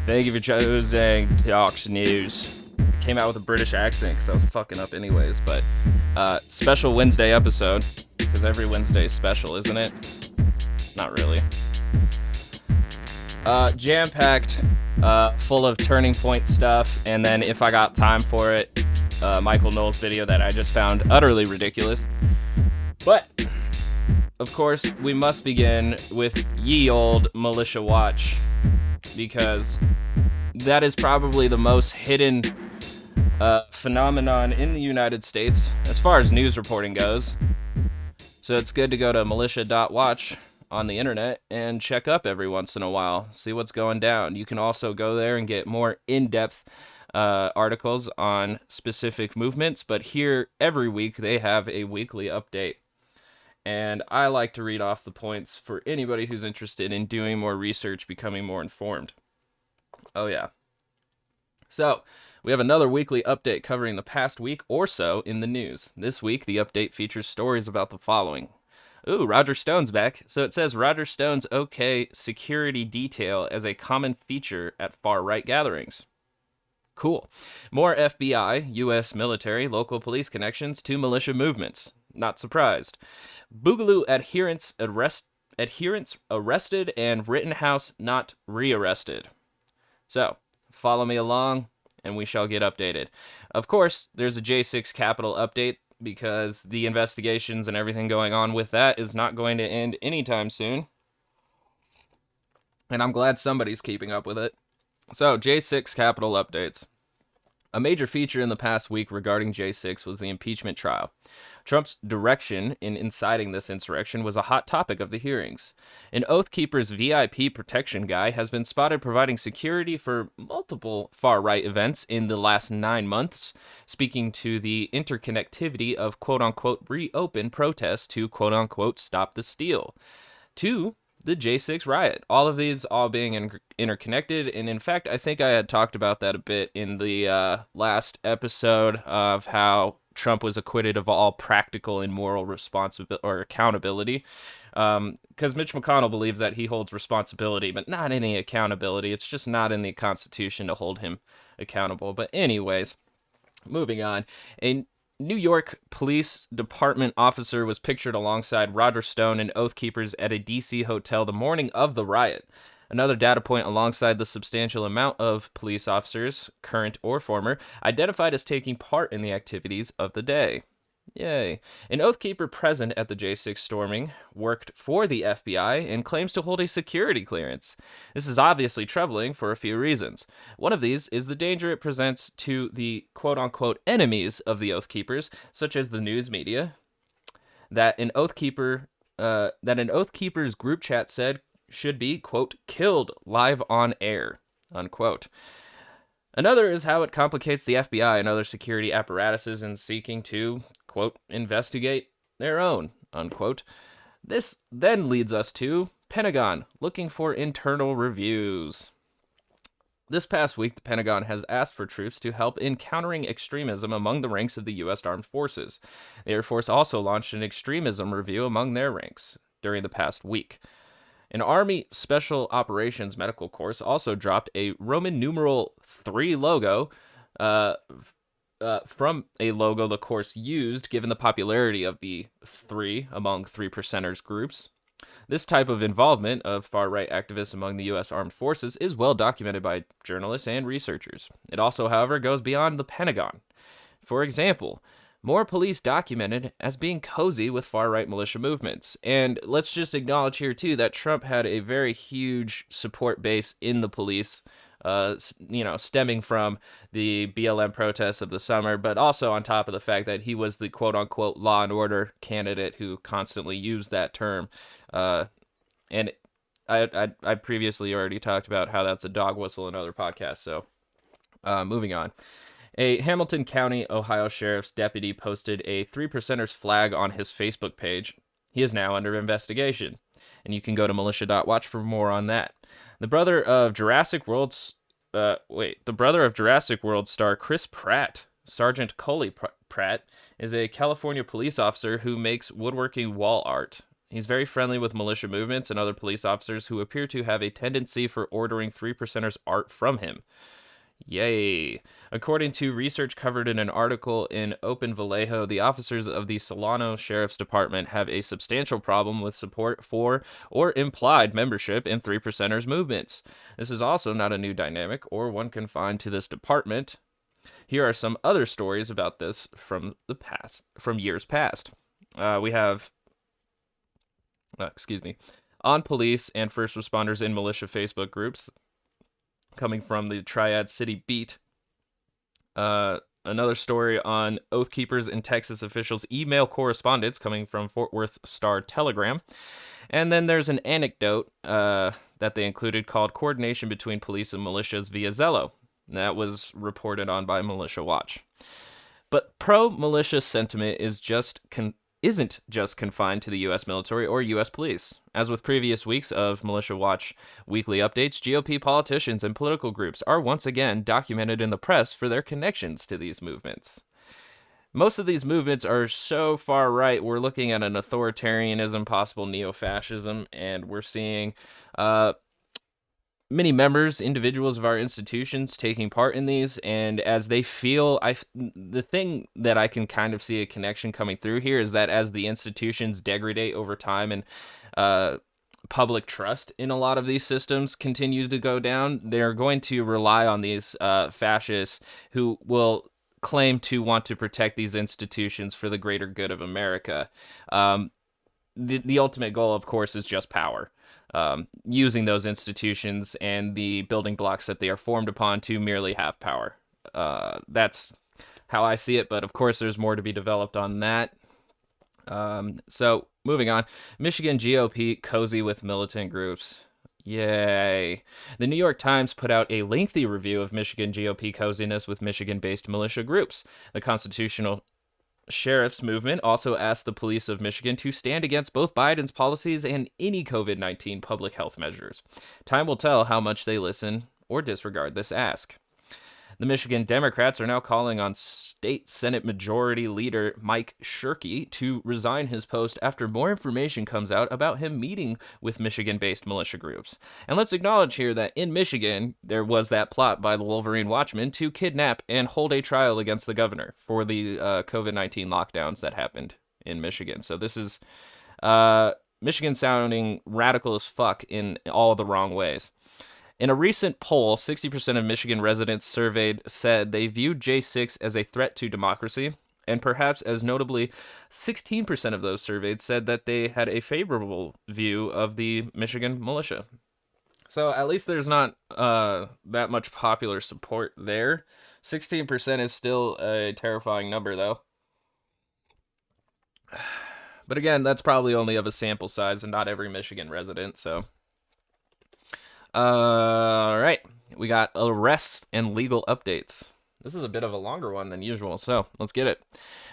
Thank you for choosing Talks News. Came out with a British accent because I was fucking up anyways, but special Wednesday episode, because every Wednesday is special, isn't it? Not really. Jam-packed, full of turning point stuff, and then if I got time for it, Michael Knowles' video that I just found utterly ridiculous. But, of course, we must begin with ye old militia watch, because that is probably the most hidden phenomenon in the United States as far as news reporting goes. So it's good to go to militia.watch on the internet and check up every once in a while, see what's going down. You can also go there and get more in-depth articles on specific movements, but here every week they have a weekly update. And I like to read off the points for anybody who's interested in doing more research, becoming more informed. Oh, yeah. So, we have another weekly update covering the past week or so in the news. This week, the update features stories about the following. Ooh, Roger Stone's back. So it says Roger Stone's okay security detail as a common feature at far-right gatherings. Cool. More FBI, U.S. military, local police connections to militia movements. Not surprised. Boogaloo adherents arrested and Rittenhouse not rearrested. So, follow me along and we shall get updated. Of course, there's a J6 Capitol update because the investigations and everything going on with that is not going to end anytime soon. And I'm glad somebody's keeping up with it. So, J6 Capitol updates. A major feature in the past week regarding J6 was the impeachment trial. Trump's direction in inciting this insurrection was a hot topic of the hearings. An Oath Keeper's VIP protection guy has been spotted providing security for multiple far-right events in the last 9 months, speaking to the interconnectivity of quote-unquote reopen protests to quote-unquote stop the steal. To the J6 riot. All of these all being interconnected, and in fact, I think I had talked about that a bit in the last episode of how Trump was acquitted of all practical and moral responsibility or accountability, because Mitch McConnell believes that he holds responsibility, but not any accountability. It's just not in the Constitution to hold him accountable. But anyways, moving on. A New York Police Department officer was pictured alongside Roger Stone and Oath Keepers at a D.C. hotel the morning of the riot. Another data point alongside the substantial amount of police officers, current or former, identified as taking part in the activities of the day. Yay. An Oath Keeper present at the J6 storming worked for the FBI and claims to hold a security clearance. This is obviously troubling for a few reasons. One of these is the danger it presents to the quote-unquote enemies of the Oath Keepers, such as the news media, that an Oath Keeper's group chat said should be, quote, killed live on air, unquote. Another is how it complicates the FBI and other security apparatuses in seeking to, quote, investigate their own, unquote. This then leads us to Pentagon, looking for internal reviews. This past week, the Pentagon has asked for troops to help in countering extremism among the ranks of the U.S. Armed Forces. The Air Force also launched an extremism review among their ranks during the past week. An Army Special Operations Medical Course also dropped a Roman numeral 3 logo from a logo the course used, given the popularity of the 3 among 3%ers groups. This type of involvement of far-right activists among the U.S. Armed Forces is well documented by journalists and researchers. It also, however, goes beyond the Pentagon. For example, more police documented as being cozy with far-right militia movements. And let's just acknowledge here, too, that Trump had a very huge support base in the police, stemming from the BLM protests of the summer, but also on top of the fact that he was the quote-unquote law and order candidate who constantly used that term. And I previously already talked about how that's a dog whistle in other podcasts, so moving on. A Hamilton County, Ohio Sheriff's deputy posted a 3%ers flag on his Facebook page. He is now under investigation, and you can go to militia.watch for more on that. The brother of Jurassic World star Chris Pratt, Sergeant Coley Pratt, is a California police officer who makes woodworking wall art. He's very friendly with militia movements and other police officers who appear to have a tendency for ordering three percenters art from him. Yay. According to research covered in an article in Open Vallejo, the officers of the Solano Sheriff's Department have a substantial problem with support for or implied membership in three percenters movements. This is also not a new dynamic or one confined to this department. Here are some other stories about this from years past. We have on police and first responders in militia Facebook groups, coming from the Triad City Beat. Another story on Oath Keepers and Texas officials' email correspondence, coming from Fort Worth Star Telegram. And then there's an anecdote that they included called Coordination Between Police and Militias via Zello. And that was reported on by Militia Watch. But pro-militia sentiment isn't just confined to the U.S. military or U.S. police. As with previous weeks of Militia Watch weekly updates, GOP politicians and political groups are once again documented in the press for their connections to these movements. Most of these movements are so far right, we're looking at an authoritarianism, possible neo-fascism, and we're seeing many members, individuals of our institutions taking part in these, and as they feel, the thing that I can kind of see a connection coming through here is that as the institutions degrade over time and public trust in a lot of these systems continues to go down, they're going to rely on these fascists who will claim to want to protect these institutions for the greater good of America. The ultimate goal, of course, is just power. Using those institutions and the building blocks that they are formed upon to merely have power. That's how I see it, but of course there's more to be developed on that. So, moving on. Michigan GOP cozy with militant groups. Yay. The New York Times put out a lengthy review of Michigan GOP coziness with Michigan-based militia groups. The Constitutional Sheriff's Movement also asked the police of Michigan to stand against both Biden's policies and any COVID-19 public health measures. Time will tell how much they listen or disregard this ask. The Michigan Democrats are now calling on State Senate Majority Leader Mike Shirkey to resign his post after more information comes out about him meeting with Michigan-based militia groups. And let's acknowledge here that in Michigan, there was that plot by the Wolverine Watchmen to kidnap and hold a trial against the governor for the COVID-19 lockdowns that happened in Michigan. So this is Michigan sounding radical as fuck in all the wrong ways. In a recent poll, 60% of Michigan residents surveyed said they viewed J6 as a threat to democracy, and perhaps as notably, 16% of those surveyed said that they had a favorable view of the Michigan militia. So at least there's not that much popular support there. 16% is still a terrifying number, though. But again, that's probably only of a sample size and not every Michigan resident, so... All right, we got arrests and legal updates. This is a bit of a longer one than usual, so let's get it.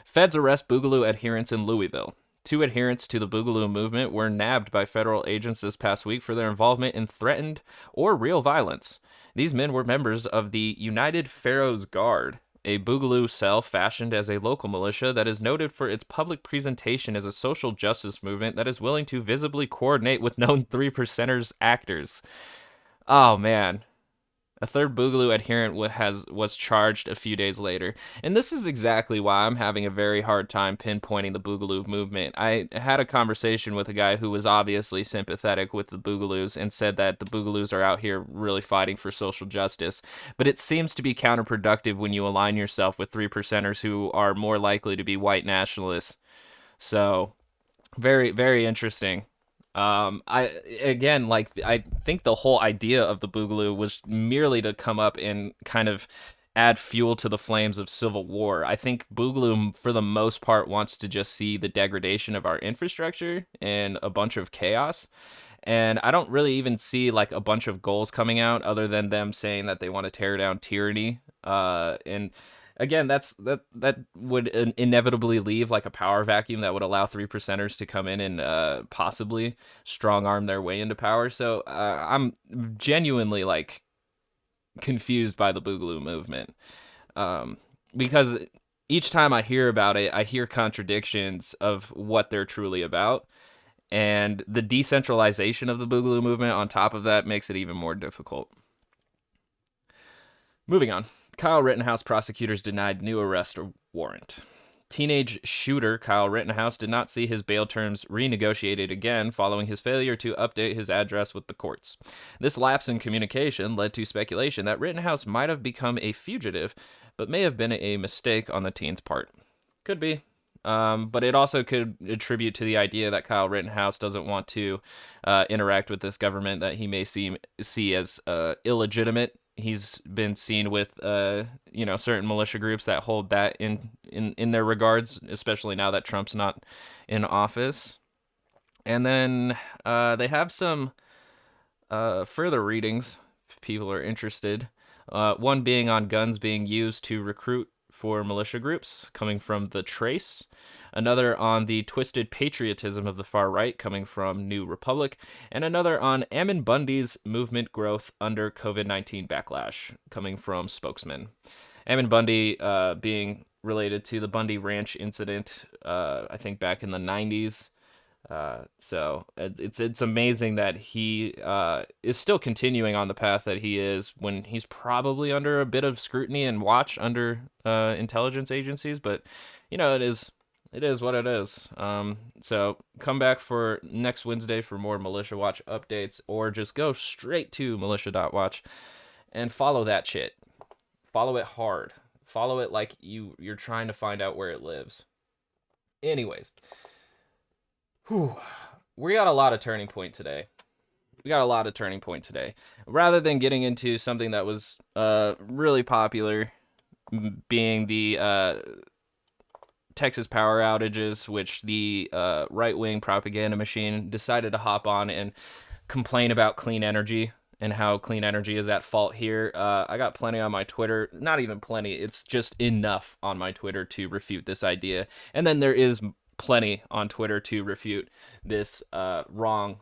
Feds arrest Boogaloo adherents in Louisville. 2 adherents to the Boogaloo movement were nabbed by federal agents this past week for their involvement in threatened or real violence. These men were members of the United Pharaohs Guard, a Boogaloo cell fashioned as a local militia that is noted for its public presentation as a social justice movement that is willing to visibly coordinate with known 3%ers actors. Oh, man. A third Boogaloo adherent was charged a few days later. And this is exactly why I'm having a very hard time pinpointing the Boogaloo movement. I had a conversation with a guy who was obviously sympathetic with the Boogaloos and said that the Boogaloos are out here really fighting for social justice. But it seems to be counterproductive when you align yourself with 3%ers who are more likely to be white nationalists. So, very, very interesting. I think the whole idea of the Boogaloo was merely to come up and kind of add fuel to the flames of civil war. I think Boogaloo, for the most part, wants to just see the degradation of our infrastructure and a bunch of chaos. And I don't really even see like a bunch of goals coming out other than them saying that they want to tear down tyranny. And again, that would inevitably leave like a power vacuum that would allow 3%ers to come in and possibly strong arm their way into power. So I'm genuinely like confused by the Boogaloo movement because each time I hear about it, I hear contradictions of what they're truly about. And the decentralization of the Boogaloo movement on top of that makes it even more difficult. Moving on. Kyle Rittenhouse prosecutors denied new arrest warrant. Teenage shooter Kyle Rittenhouse did not see his bail terms renegotiated again following his failure to update his address with the courts. This lapse in communication led to speculation that Rittenhouse might have become a fugitive, but may have been a mistake on the teen's part. Could be. But it also could attribute to the idea that Kyle Rittenhouse doesn't want to interact with this government that he may see as illegitimate. He's been seen with certain militia groups that hold that in their regards, especially now that Trump's not in office. And then they have some further readings if people are interested. One being on guns being used to recruit for militia groups, coming from The Trace. Another on the twisted patriotism of the far right, coming from New Republic. And another on Ammon Bundy's movement growth under COVID-19 backlash, coming from Spokesman. Ammon Bundy being related to the Bundy Ranch incident, I think back in the 90s. So it's amazing that he is still continuing on the path that he is when he's probably under a bit of scrutiny and watch under intelligence agencies. But it is what it is. So come back for next Wednesday for more Militia Watch updates, or just go straight to militia.watch and follow that shit. Follow it hard. Follow it like you're trying to find out where it lives. Anyways. We got a lot of turning point today. Rather than getting into something that was really popular, being the Texas power outages, which the right-wing propaganda machine decided to hop on and complain about clean energy and how clean energy is at fault here. I got plenty on my Twitter. Not even plenty. It's just enough on my Twitter to refute this idea. And then there is plenty on Twitter to refute this wrong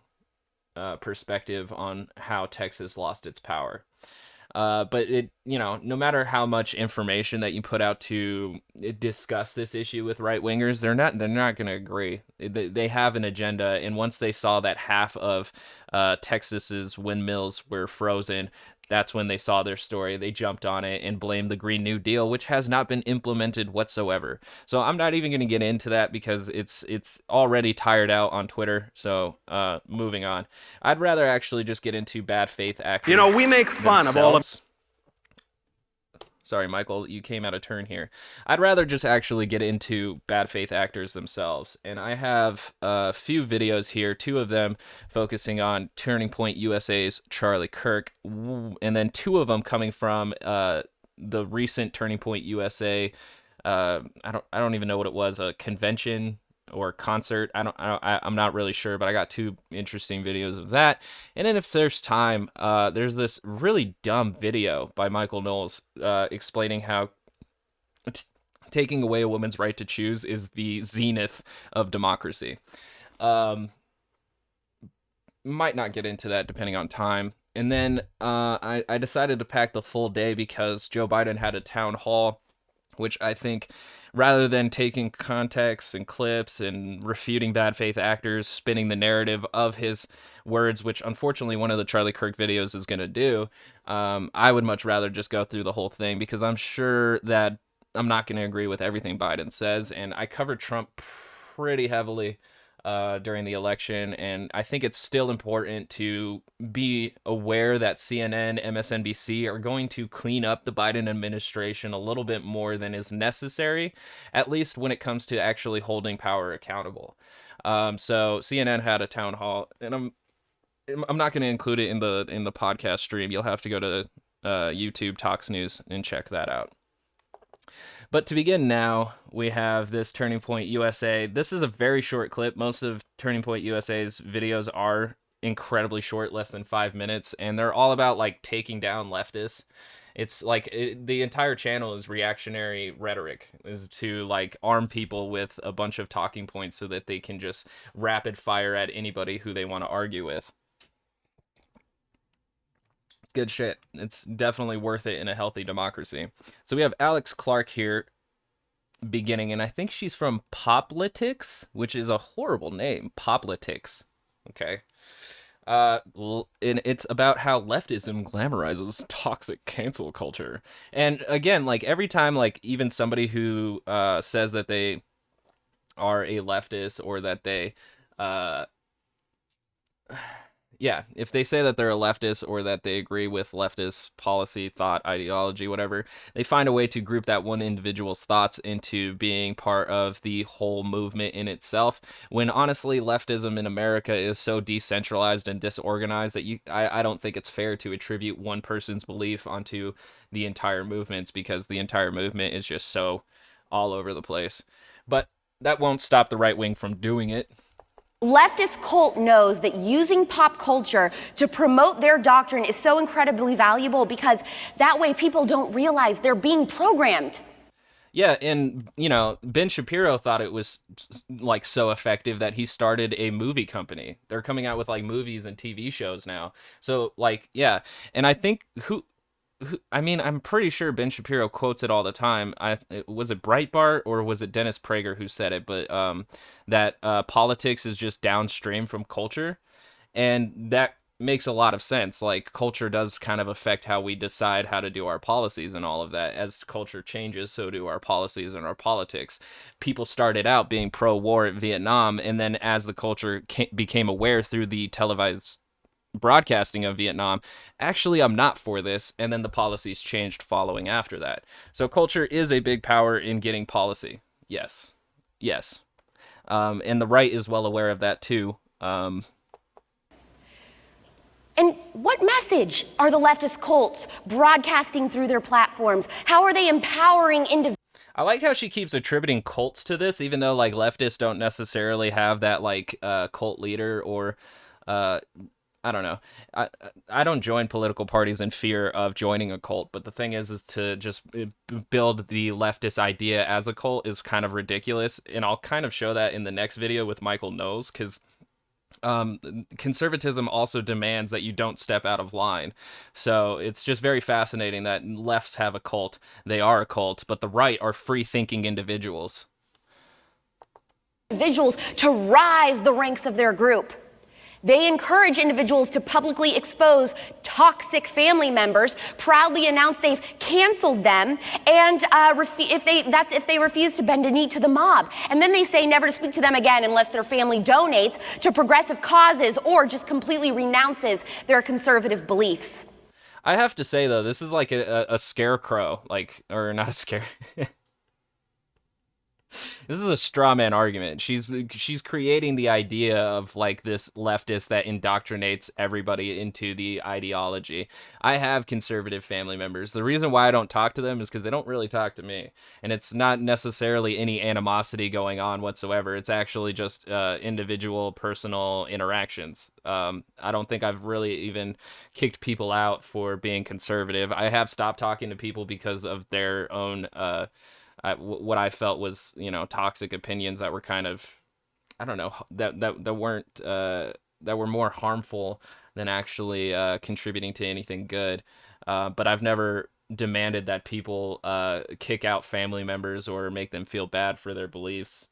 perspective on how Texas lost its power. But no matter how much information that you put out to discuss this issue with right wingers, they're not going to agree. They have an agenda, and once they saw that half of Texas's windmills were frozen, that's when they saw their story. They jumped on it and blamed the Green New Deal, which has not been implemented whatsoever. So I'm not even going to get into that because it's already tired out on Twitter. So moving on. I'd rather actually just get into bad faith actors. We make fun themselves. of all of... Sorry, Michael, you came out of turn here. I'd rather just actually get into bad faith actors themselves. And I have a few videos here, two of them focusing on Turning Point USA's Charlie Kirk, and then two of them coming from the recent Turning Point USA, I don't even know what it was, a convention or concert. I'm not really sure, but I got two interesting videos of that. And then if there's time, there's this really dumb video by Michael Knowles explaining how taking away a woman's right to choose is the zenith of democracy. Might not get into that depending on time. And then I decided to pack the full day because Joe Biden had a town hall, which I think, rather than taking context and clips and refuting bad faith actors, spinning the narrative of his words, which unfortunately one of the Charlie Kirk videos is going to do, I would much rather just go through the whole thing because I'm sure that I'm not going to agree with everything Biden says. And I covered Trump pretty heavily during the election, and I think it's still important to be aware that CNN, MSNBC are going to clean up the Biden administration a little bit more than is necessary, at least when it comes to actually holding power accountable. So CNN had a town hall, and I'm not going to include it in the podcast stream. You'll have to go to YouTube Talks News and check that out. But to begin now, we have this Turning Point USA. This is a very short clip. Most of Turning Point USA's videos are incredibly short, less than 5 minutes, and they're all about like taking down leftists. It's like the entire channel is reactionary rhetoric, is to like arm people with a bunch of talking points so that they can just rapid fire at anybody who they want to argue with. Good shit. It's definitely worth it in a healthy democracy. So we have Alex Clark here beginning, and I think she's from Poplitics, which is a horrible name. Poplitics. Okay. And it's about how leftism glamorizes toxic cancel culture. And again, like every time, like even somebody who says that they are a leftist or that they uh yeah, if they say that they're a leftist or that they agree with leftist policy, thought, ideology, whatever, they find a way to group that one individual's thoughts into being part of the whole movement in itself. When honestly, leftism in America is so decentralized and disorganized that I don't think it's fair to attribute one person's belief onto the entire movement, because the entire movement is just so all over the place. But that won't stop the right wing from doing it. Leftist cult knows that using pop culture to promote their doctrine is so incredibly valuable, because that way people don't realize they're being programmed. Yeah, and Ben Shapiro thought it was like so effective that he started a movie company. They're coming out with like movies and TV shows now. So like, yeah, and I think I mean, I'm pretty sure Ben Shapiro quotes it all the time. Was it Breitbart or was it Dennis Prager who said it? But that politics is just downstream from culture, and that makes a lot of sense. Like culture does kind of affect how we decide how to do our policies and all of that. As culture changes, so do our policies and our politics. People started out being pro-war at Vietnam, and then as the culture became aware through the televised broadcasting of Vietnam, actually I'm not for this, and then the policies changed following after that. So culture is a big power in getting policy. Yes. And the right is well aware of that too. And what message are the leftist cults broadcasting through their platforms? How are they empowering individuals? I like how she keeps attributing cults to this, even though like leftists don't necessarily have that like cult leader or I don't know. I don't join political parties in fear of joining a cult, but the thing is to just build the leftist idea as a cult is kind of ridiculous, and I'll kind of show that in the next video with Michael Knowles, because conservatism also demands that you don't step out of line. So it's just very fascinating that lefts have a cult. They are a cult, but the right are free-thinking individuals. Individuals to rise the ranks of their group. They encourage individuals to publicly expose toxic family members, proudly announce they've canceled them, and if they refuse to bend a knee to the mob. And then they say never to speak to them again unless their family donates to progressive causes or just completely renounces their conservative beliefs. I have to say, though, this is like a scarecrow, or not a scare. This is a straw man argument. She's creating the idea of like this leftist that indoctrinates everybody into the ideology. I have conservative family members. The reason why I don't talk to them is because they don't really talk to me, and it's not necessarily any animosity going on whatsoever. It's actually just individual, personal interactions. I don't think I've really even kicked people out for being conservative. I have stopped talking to people because of their own what I felt was, toxic opinions that were kind of, I don't know, that weren't that were more harmful than actually contributing to anything good. But I've never demanded that people kick out family members or make them feel bad for their beliefs.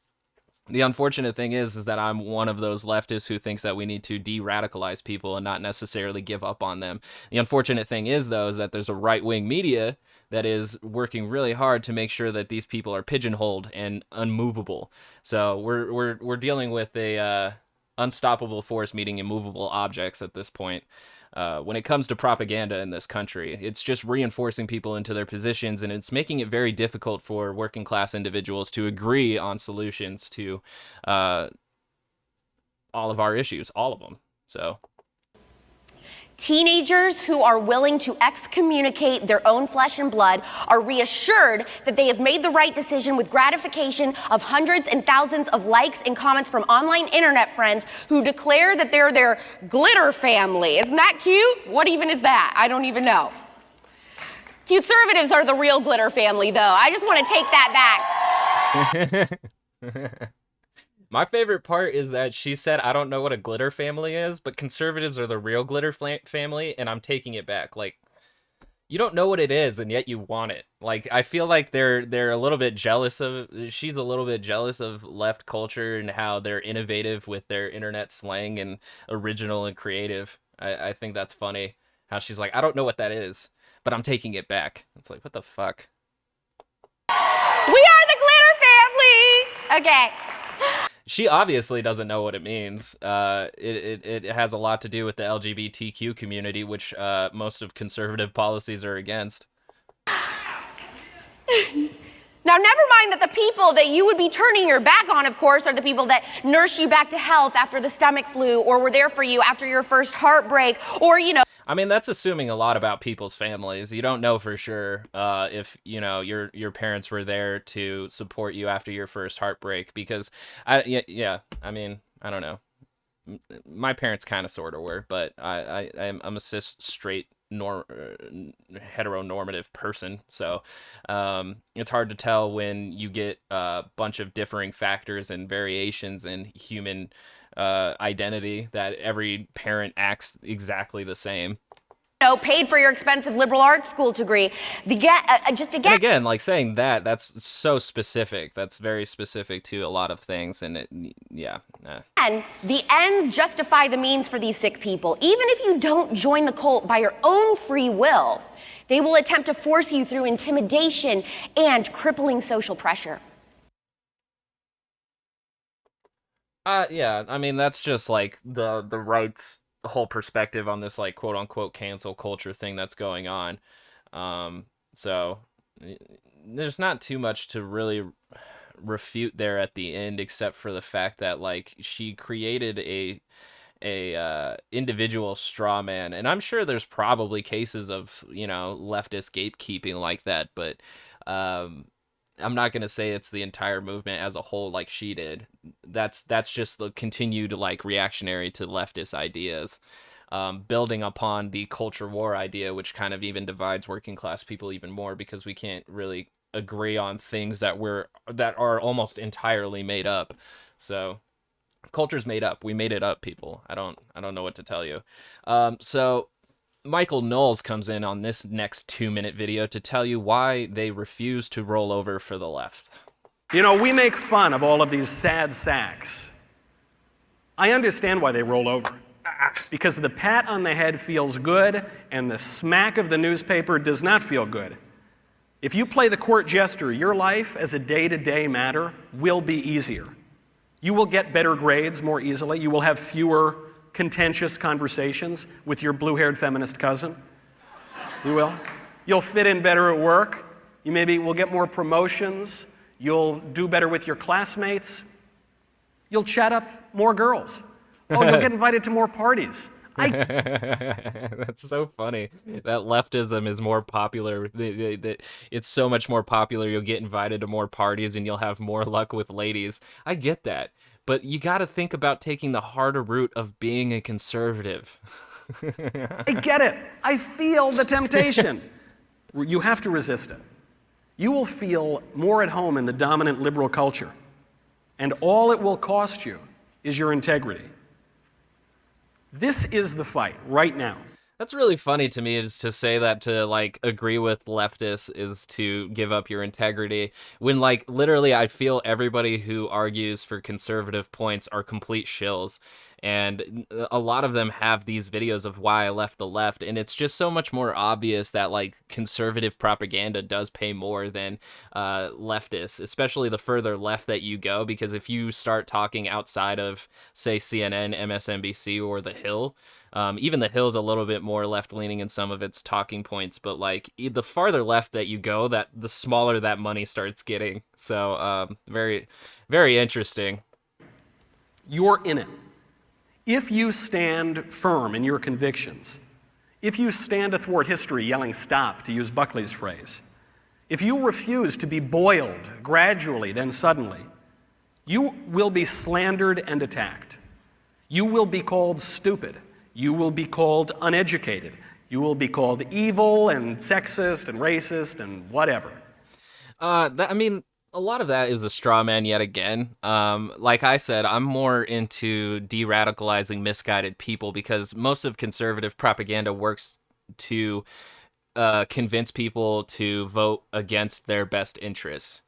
The unfortunate thing is that I'm one of those leftists who thinks that we need to de-radicalize people and not necessarily give up on them. The unfortunate thing is, though, is that there's a right-wing media that is working really hard to make sure that these people are pigeonholed and unmovable. So we're dealing with a unstoppable force meeting immovable objects at this point. When it comes to propaganda in this country, it's just reinforcing people into their positions, and it's making it very difficult for working class individuals to agree on solutions to all of our issues, all of them. So teenagers who are willing to excommunicate their own flesh and blood are reassured that they have made the right decision with gratification of hundreds and thousands of likes and comments from online internet friends who declare that they're their glitter family. Isn't that cute? What even is that? I don't even know. Conservatives are the real glitter family, though. I just want to take that back. My favorite part is that she said, I don't know what a glitter family is, but conservatives are the real glitter family, and I'm taking it back. Like, You don't know what it is, and yet you want it. Like, I feel like they're a little bit jealous of. She's a little bit jealous of left culture and how they're innovative with their internet slang and original and creative. I think that's funny. How she's like, I don't know what that is, but I'm taking it back. It's like, what the fuck? We are the Glitter Family! Okay. She obviously doesn't know what it means. It has a lot to do with the LGBTQ community, which most of conservative policies are against. Now, never mind that the people that you would be turning your back on, of course, are the people that nurse you back to health after the stomach flu, or were there for you after your first heartbreak, or, you know. I mean, that's assuming a lot about people's families. You don't know for sure if, you know, your parents were there to support you after your first heartbreak, because, yeah, I mean, I don't know. My parents kind of sort of were, but I'm a cis straight heteronormative person, so it's hard to tell when you get a bunch of differing factors and variations in human identity that every parent acts exactly the same. Paid for your expensive liberal arts school degree. Just again. And again, like saying that's so specific. That's very specific to a lot of things, and yeah. And the ends justify the means for these sick people. Even if you don't join the cult by your own free will, they will attempt to force you through intimidation and crippling social pressure. Yeah, I mean, that's just like the right's whole perspective on this, like, quote unquote cancel culture thing that's going on. So there's not too much to really refute there at the end, except for the fact that, like, she created a individual straw man, and I'm sure there's probably cases of, you know, leftist gatekeeping like that, but I'm not going to say it's the entire movement as a whole like she did. That's just the continued, like, reactionary to leftist ideas, building upon the culture war idea, which kind of even divides working class people even more, because we can't really agree on things that are almost entirely made up. So culture's made up. We made it up, people. I don't know what to tell you. So Michael Knowles comes in on this next 2-minute video to tell you why they refuse to roll over for the left. You know, we make fun of all of these sad sacks. I understand why they roll over. Because the pat on the head feels good, and the smack of the newspaper does not feel good. If you play the court jester, your life as a day-to-day matter will be easier. You will get better grades more easily. You will have fewer contentious conversations with your blue-haired feminist cousin. You will. You'll fit in better at work. You maybe will get more promotions. You'll do better with your classmates. You'll chat up more girls. Oh, you'll get invited to more parties. That's so funny. That leftism is more popular. It's so much more popular. You'll get invited to more parties and you'll have more luck with ladies. I get that. But you got to think about taking the harder route of being a conservative. I get it. I feel the temptation. You have to resist it. You will feel more at home in the dominant liberal culture. And all it will cost you is your integrity. This is the fight right now. That's really funny to me, is to say that to, like, agree with leftists is to give up your integrity, when, like, literally I feel everybody who argues for conservative points are complete shills. And a lot of them have these videos of why I left the left, and it's just so much more obvious that, like, conservative propaganda does pay more than leftists, especially the further left that you go, because if you start talking outside of, say, CNN, MSNBC, or The Hill, even The Hill's a little bit more left-leaning in some of its talking points, but, like, the farther left that you go, that the smaller that money starts getting. So very, very interesting. You're in it. If you stand firm in your convictions, if you stand athwart history yelling stop, to use Buckley's phrase, if you refuse to be boiled gradually, then suddenly, you will be slandered and attacked. You will be called stupid. You will be called uneducated. You will be called evil and sexist and racist and whatever. I mean, a lot of that is a straw man yet again. Like I said, I'm more into de-radicalizing misguided people, because most of conservative propaganda works to convince people to vote against their best interests.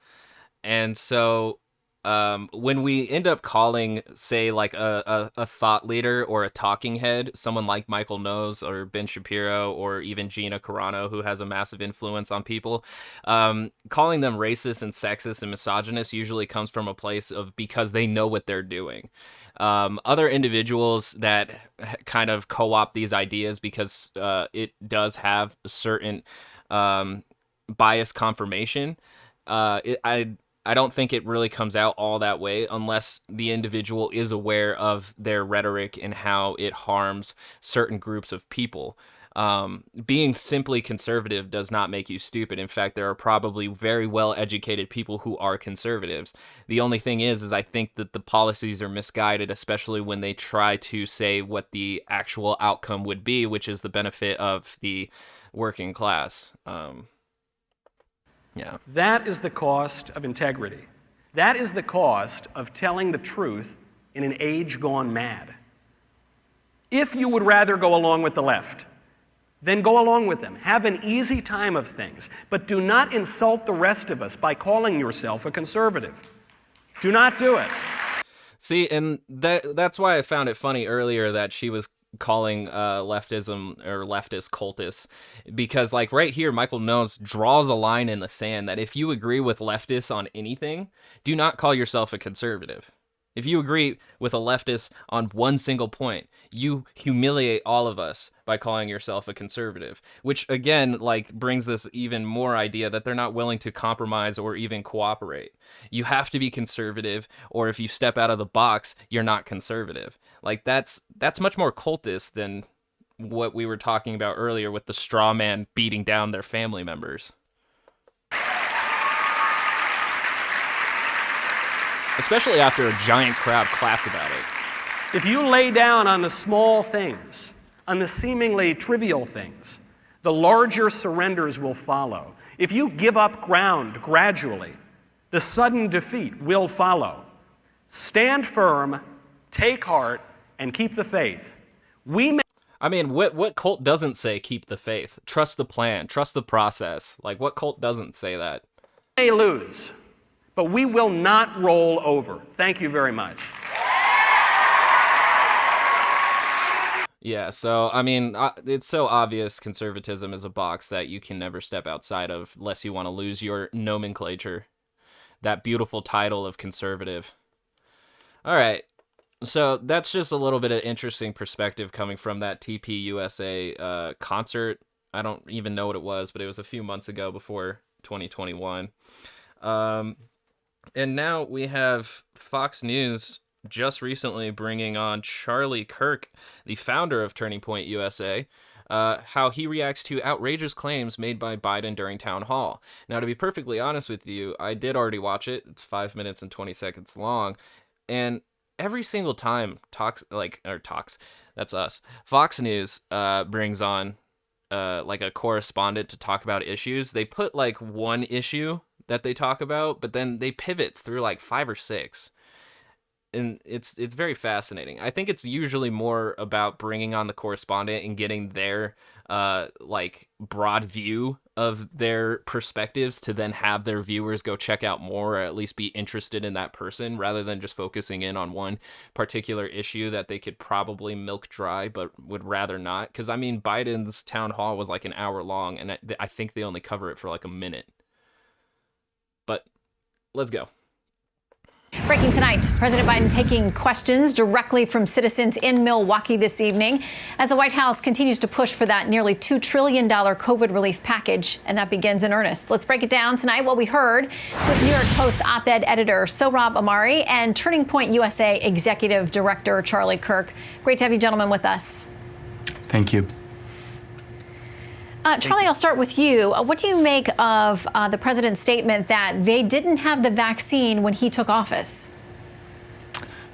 And so when we end up calling, say, like a thought leader or a talking head, someone like Michael Knowles or Ben Shapiro or even Gina Carano, who has a massive influence on people, calling them racist and sexist and misogynist usually comes from a place of because they know what they're doing. Other individuals that kind of co-opt these ideas because it does have a certain bias confirmation. I don't think it really comes out all that way unless the individual is aware of their rhetoric and how it harms certain groups of people. Being simply conservative does not make you stupid. In fact, there are probably very well-educated people who are conservatives. The only thing is I think that the policies are misguided, especially when they try to say what the actual outcome would be, which is the benefit of the working class. Yeah. That is the cost of integrity. That is the cost of telling the truth in an age gone mad. If you would rather go along with the left, then go along with them. Have an easy time of things. But do not insult the rest of us by calling yourself a conservative. Do not do it. See, and that's why I found it funny earlier that she was calling leftism or leftist cultists, because like right here, Michael Knowles draws a line in the sand that if you agree with leftists on anything, do not call yourself a conservative. If you agree with a leftist on one single point, you humiliate all of us by calling yourself a conservative, which again, like brings this even more idea that they're not willing to compromise or even cooperate. You have to be conservative, or if you step out of the box, you're not conservative. Like that's much more cultist than what we were talking about earlier with the straw man beating down their family members. Especially after a giant crowd claps about it. If you lay down on the small things, on the seemingly trivial things, the larger surrenders will follow. If you give up ground gradually, the sudden defeat will follow. Stand firm, take heart, and keep the faith. I mean, what cult doesn't say keep the faith? Trust the plan, trust the process. Like, what cult doesn't say that? We may lose, but we will not roll over. Thank you very much. Yeah, so, I mean, it's so obvious conservatism is a box that you can never step outside of unless you want to lose your nomenclature. That beautiful title of conservative. All right, so that's just a little bit of interesting perspective coming from that TPUSA concert. I don't even know what it was, but it was a few months ago before 2021. And now we have Fox News just recently bringing on Charlie Kirk, the founder of Turning Point USA, how he reacts to outrageous claims made by Biden during town hall. Now, to be perfectly honest with you, I did already watch it. It's 5 minutes and 20 seconds long. And every single time that's us, Fox News brings on like a correspondent to talk about issues, they put like one issue that they talk about, but then they pivot through like 5 or 6. And it's very fascinating. I think it's usually more about bringing on the correspondent and getting their like broad view of their perspectives to then have their viewers go check out more, or at least be interested in that person, rather than just focusing in on one particular issue that they could probably milk dry but would rather not. Because I mean, Biden's town hall was like an hour long, and I think they only cover it for like a minute. But let's go. Breaking tonight, President Biden taking questions directly from citizens in Milwaukee this evening as the White House continues to push for that nearly $2 trillion COVID relief package, and that begins in earnest. Let's break it down tonight. What we heard with New York Post op-ed editor Sohrab Ahmari and Turning Point USA executive director Charlie Kirk. Great to have you gentlemen with us. Thank you. Charlie, I'll start with you. What do you make of the president's statement that they didn't have the vaccine when he took office?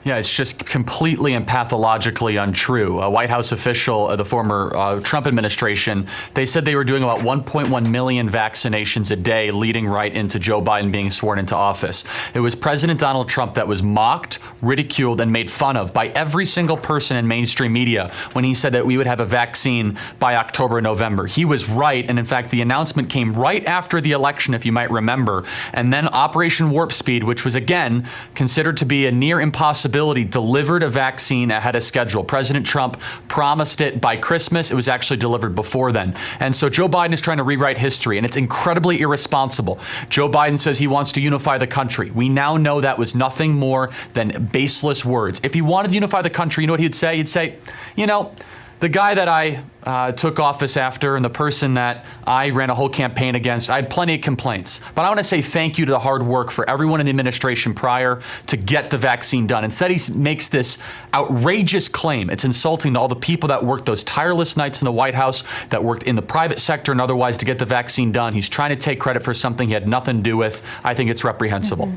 Yeah, it's just completely and pathologically untrue. A White House official, the former Trump administration, they said they were doing about 1.1 million vaccinations a day leading right into Joe Biden being sworn into office. It was President Donald Trump that was mocked, ridiculed, and made fun of by every single person in mainstream media when he said that we would have a vaccine by October, November. He was right, and in fact, the announcement came right after the election, if you might remember. And then Operation Warp Speed, which was, again, considered to be a near impossibility, delivered a vaccine ahead of schedule. President Trump promised it by Christmas. It was actually delivered before then. And so Joe Biden is trying to rewrite history, and it's incredibly irresponsible. Joe Biden says he wants to unify the country. We now know that was nothing more than baseless words. If he wanted to unify the country, you know what he'd say? He'd say, you know, the guy that I took office after and the person that I ran a whole campaign against, I had plenty of complaints. But I want to say thank you to the hard work for everyone in the administration prior to get the vaccine done. Instead, he makes this outrageous claim. It's insulting to all the people that worked those tireless nights in the White House, that worked in the private sector and otherwise to get the vaccine done. He's trying to take credit for something he had nothing to do with. I think it's reprehensible. Mm-hmm.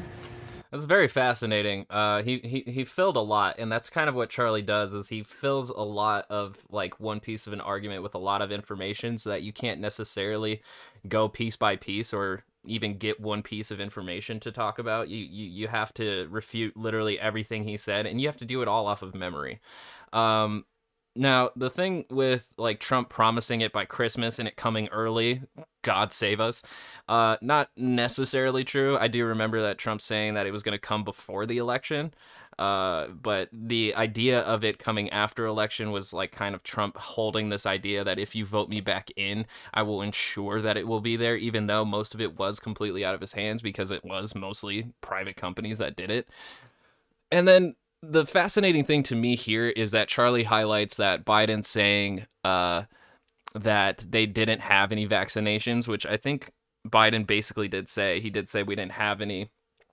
That's very fascinating. He filled a lot, and that's kind of what Charlie does, is he fills a lot of like one piece of an argument with a lot of information so that you can't necessarily go piece by piece or even get one piece of information to talk about. You have to refute literally everything he said, and you have to do it all off of memory. Now, the thing with like Trump promising it by Christmas and it coming early, God save us, not necessarily true. I do remember that Trump saying that it was going to come before the election, but the idea of it coming after election was like kind of Trump holding this idea that if you vote me back in, I will ensure that it will be there, even though most of it was completely out of his hands because it was mostly private companies that did it. And then the fascinating thing to me here is that Charlie highlights that Biden saying that they didn't have any vaccinations, which I think Biden basically did say. He did say we didn't have any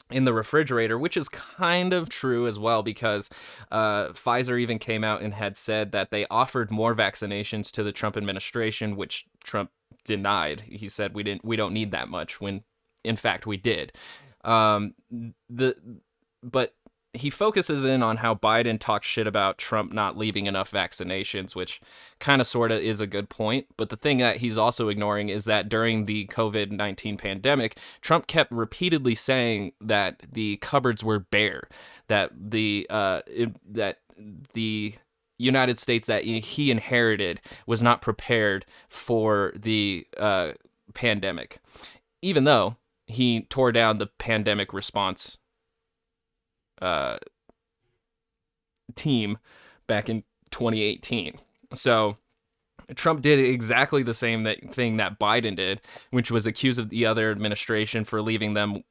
in the refrigerator, which is kind of true as well, because Pfizer even came out and had said that they offered more vaccinations to the Trump administration, which Trump denied. He said we don't need that much, when in fact we did. But he focuses in on how Biden talks shit about Trump not leaving enough vaccinations, which kind of sort of is a good point. But the thing that he's also ignoring is that during the COVID-19 pandemic, Trump kept repeatedly saying that the cupboards were bare, that the United States that he inherited was not prepared for the pandemic, even though he tore down the pandemic response team back in 2018. So Trump did exactly the same thing that Biden did, which was accuse of the other administration for leaving them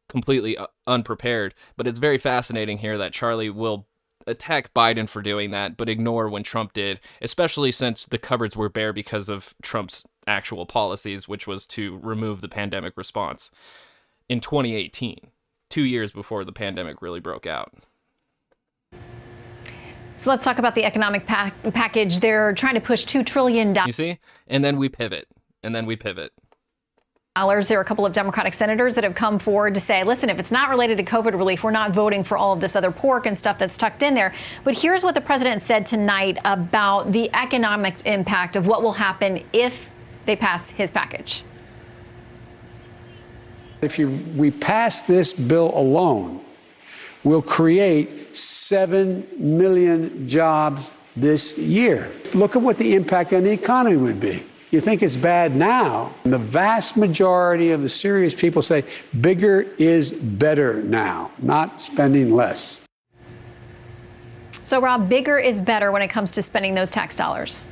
completely unprepared. But it's very fascinating here that Charlie will attack Biden for doing that, but ignore when Trump did, especially since the cupboards were bare because of Trump's actual policies, which was to remove the pandemic response in 2018. 2 years before the pandemic really broke out. So let's talk about the economic package. They're trying to push $2 trillion. You see? And then we pivot. There are a couple of Democratic senators that have come forward to say, listen, if it's not related to COVID relief, we're not voting for all of this other pork and stuff that's tucked in there. But here's what the president said tonight about the economic impact of what will happen if they pass his package. If we pass this bill alone, we'll create 7 million jobs this year. Look at what the impact on the economy would be. You think it's bad now. The vast majority of the serious people say bigger is better now, not spending less. So, Rob, bigger is better when it comes to spending those tax dollars.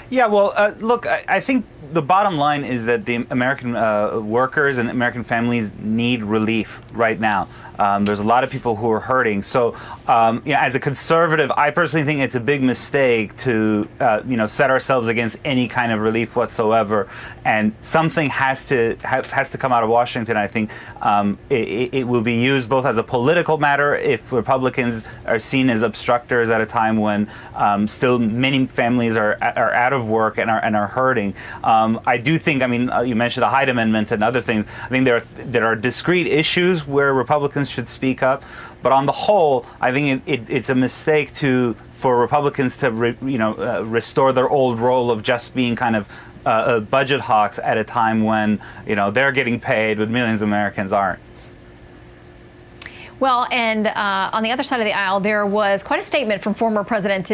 Yeah, well, look, I think the bottom line is that the American workers and American families need relief right now. There's a lot of people who are hurting. So, as a conservative, I personally think it's a big mistake to, set ourselves against any kind of relief whatsoever. And something has to come out of Washington. I think it will be used both as a political matter if Republicans are seen as obstructors at a time when still many families are out of of work and are hurting. I do think, I mean, you mentioned the Hyde Amendment and other things. I think there are discrete issues where Republicans should speak up, but on the whole, I think it's a mistake for Republicans to restore their old role of just being kind of budget hawks at a time when they're getting paid, but millions of Americans aren't. Well, and on the other side of the aisle, there was quite a statement from former President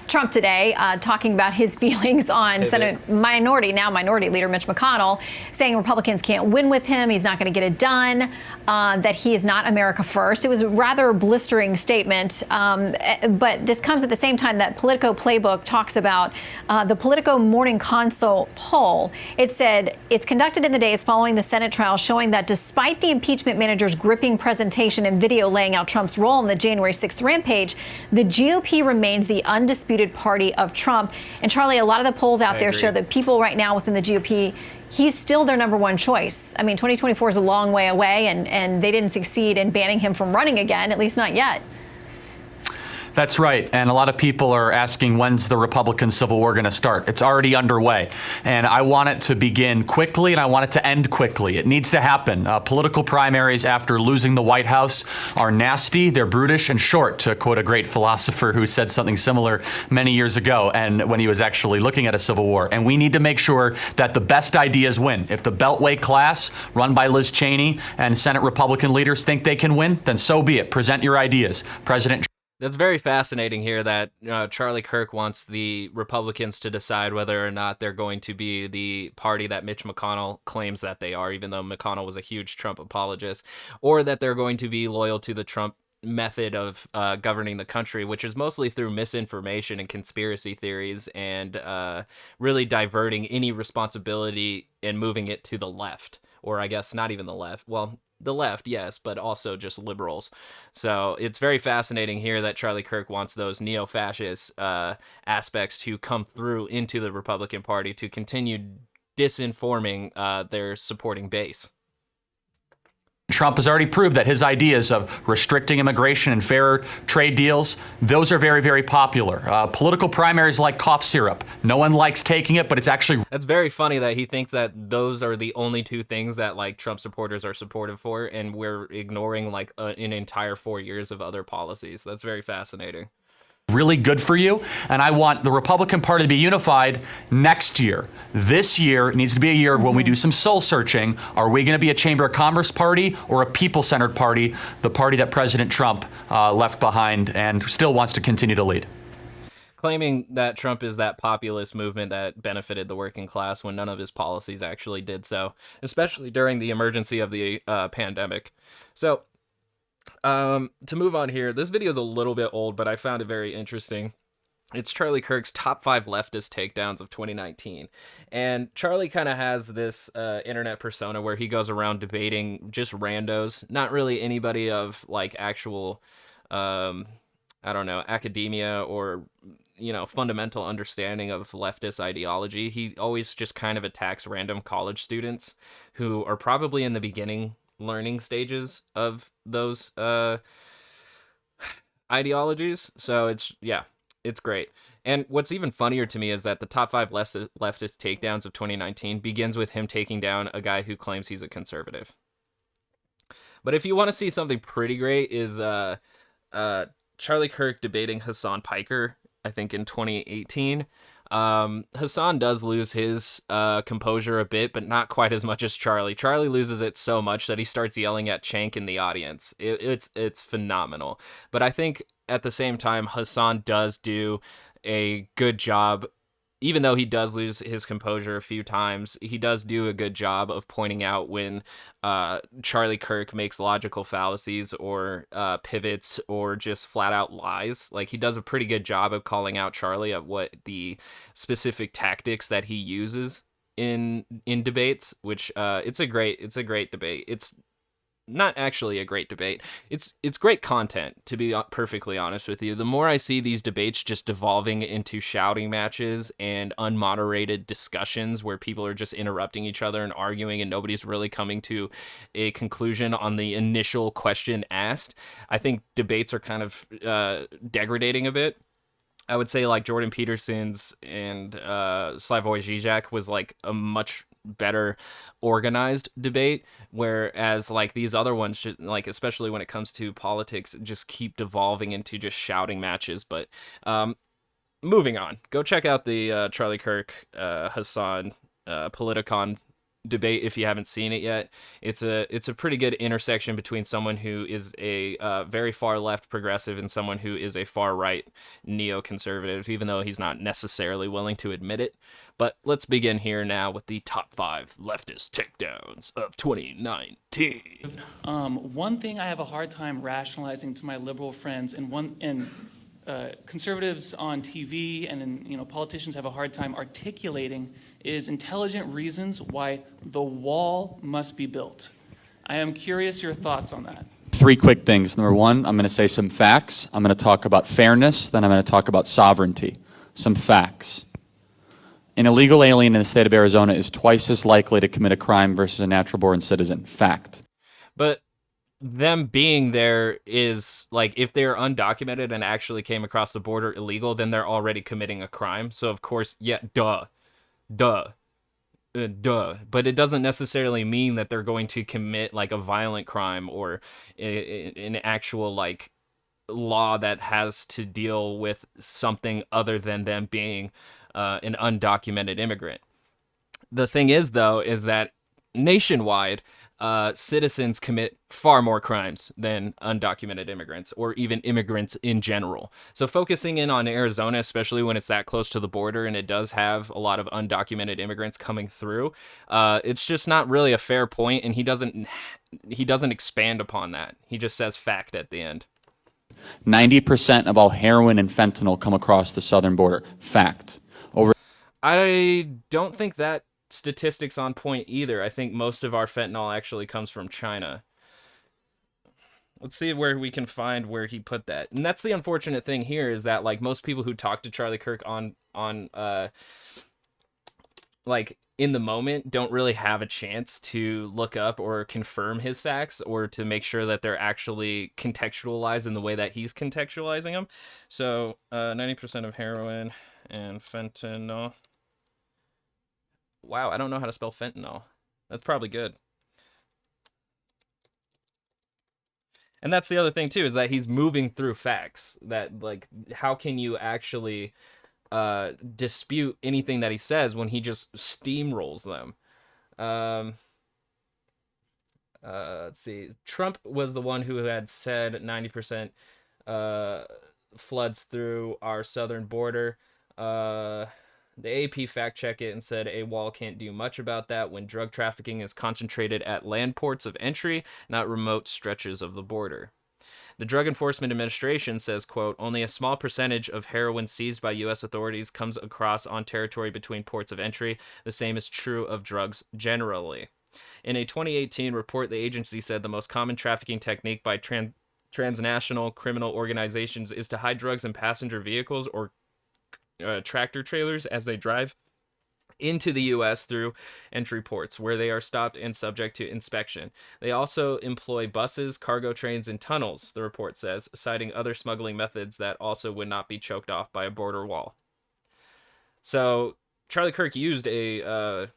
Trump today talking about his feelings on Senate minority Leader Mitch McConnell, saying Republicans can't win with him, he's not going to get it done, that he is not America first. It was a rather blistering statement, but this comes at the same time that Politico Playbook talks about the Politico Morning Consult poll. It said it's conducted in the days following the Senate trial, showing that despite the impeachment manager's gripping presentation and video laying out Trump's role in the January 6th rampage, the GOP remains the undisputed party of Trump. And Charlie, a lot of the polls out there show that people right now within the GOP, he's still their number one choice. I mean, 2024 is a long way away, and they didn't succeed in banning him from running again, at least not yet. That's right. And a lot of people are asking, when's the Republican Civil War going to start? It's already underway. And I want it to begin quickly, and I want it to end quickly. It needs to happen. Political primaries after losing the White House are nasty, they're brutish, and short, to quote a great philosopher who said something similar many years ago, and when he was actually looking at a civil war. And we need to make sure that the best ideas win. If the Beltway class, run by Liz Cheney, and Senate Republican leaders think they can win, then so be it. Present your ideas. That's very fascinating here that Charlie Kirk wants the Republicans to decide whether or not they're going to be the party that Mitch McConnell claims that they are, even though McConnell was a huge Trump apologist, or that they're going to be loyal to the Trump method of governing the country, which is mostly through misinformation and conspiracy theories and really diverting any responsibility and moving it to the left, or I guess not even the left. Well, the left, yes, but also just liberals. So it's very fascinating here that Charlie Kirk wants those neo-fascist aspects to come through into the Republican Party to continue disinforming their supporting base. Trump has already proved that his ideas of restricting immigration and fairer trade deals, those are very, very popular. Political primaries like cough syrup. No one likes taking it, but it's actually... That's very funny that he thinks that those are the only two things that like Trump supporters are supportive for, and we're ignoring like an entire 4 years of other policies. That's very fascinating. Really good for you, and I want the Republican Party to be unified next year. This year needs to be a year when we do some soul searching. Are we going to be a Chamber of Commerce party or a people-centered party, the party that President Trump left behind and still wants to continue to lead? Claiming that Trump is that populist movement that benefited the working class when none of his policies actually did so, especially during the emergency of the pandemic. So, to move on here, this video is a little bit old, but I found it very interesting. It's Charlie Kirk's top 5 leftist takedowns of 2019. And Charlie kind of has this internet persona where he goes around debating just randos, not really anybody of like actual, I don't know, academia or, you know, fundamental understanding of leftist ideology. He always just kind of attacks random college students who are probably in the beginning learning stages of those ideologies. So it's great. And what's even funnier to me is that the top 5 leftist takedowns of 2019 begins with him taking down a guy who claims he's a conservative. But if you want to see something pretty great is Charlie Kirk debating Hassan Piker, I think in 2018. Hassan does lose his composure a bit, but not quite as much as Charlie. Charlie loses it so much that he starts yelling at Cenk in the audience. It's phenomenal. But I think at the same time, Hassan does do a good job. Even though he does lose his composure a few times, he does do a good job of pointing out when Charlie Kirk makes logical fallacies or pivots or just flat out lies. Like, he does a pretty good job of calling out Charlie at what the specific tactics that he uses in debates, which it's a great debate. It's not actually a great debate. It's great content, to be perfectly honest with you. The more I see these debates just devolving into shouting matches and unmoderated discussions where people are just interrupting each other and arguing and nobody's really coming to a conclusion on the initial question asked, I think debates are kind of degrading a bit. I would say like Jordan Peterson's and Slavoj Žižek was like a much better organized debate, whereas like these other ones should, like especially when it comes to politics, just keep devolving into just shouting matches. But moving on, go check out the Charlie Kirk Hassan Politicon debate if you haven't seen it yet. It's a pretty good intersection between someone who is a very far left progressive and someone who is a far right neoconservative, even though he's not necessarily willing to admit it. But let's begin here now with the top 5 leftist takedowns of 2019. One thing I have a hard time rationalizing to my liberal friends, and conservatives on TV and politicians have a hard time articulating, is intelligent reasons why the wall must be built. I am curious your thoughts on that. 3 quick things. Number 1, I'm going to say some facts. I'm going to talk about fairness. Then I'm going to talk about sovereignty. Some facts. An illegal alien in the state of Arizona is twice as likely to commit a crime versus a natural-born citizen. Fact. But them being there is like, if they're undocumented and actually came across the border illegal, then they're already committing a crime. So of course, yeah, duh. But it doesn't necessarily mean that they're going to commit like a violent crime or an actual like law that has to deal with something other than them being an undocumented immigrant. The thing is, though, is that nationwide, citizens commit far more crimes than undocumented immigrants or even immigrants in general. So focusing in on Arizona, especially when it's that close to the border and it does have a lot of undocumented immigrants coming through, it's just not really a fair point, and he doesn't expand upon that. He just says fact at the end. 90% of all heroin and fentanyl come across the southern border. Fact. I don't think that statistics on point either. I think most of our fentanyl actually comes from China. Let's see where we can find where he put that. And that's the unfortunate thing here, is that like most people who talk to Charlie Kirk on like in the moment don't really have a chance to look up or confirm his facts or to make sure that they're actually contextualized in the way that he's contextualizing them. So 90% of heroin and fentanyl. Wow, I don't know how to spell fentanyl. That's probably good. And that's the other thing too, is that he's moving through facts. That like, how can you actually dispute anything that he says when he just steamrolls them? Let's see. Trump was the one who had said 90% floods through our southern border. The AP fact-checked it and said a wall can't do much about that when drug trafficking is concentrated at land ports of entry, not remote stretches of the border. The Drug Enforcement Administration says, quote, only a small percentage of heroin seized by U.S. authorities comes across on territory between ports of entry. The same is true of drugs generally. In a 2018 report, the agency said the most common trafficking technique by transnational criminal organizations is to hide drugs in passenger vehicles or tractor trailers as they drive into the U.S. through entry ports, where they are stopped and subject to inspection. They also employ buses, cargo trains, and tunnels, the report says, citing other smuggling methods that also would not be choked off by a border wall. So Charlie Kirk used a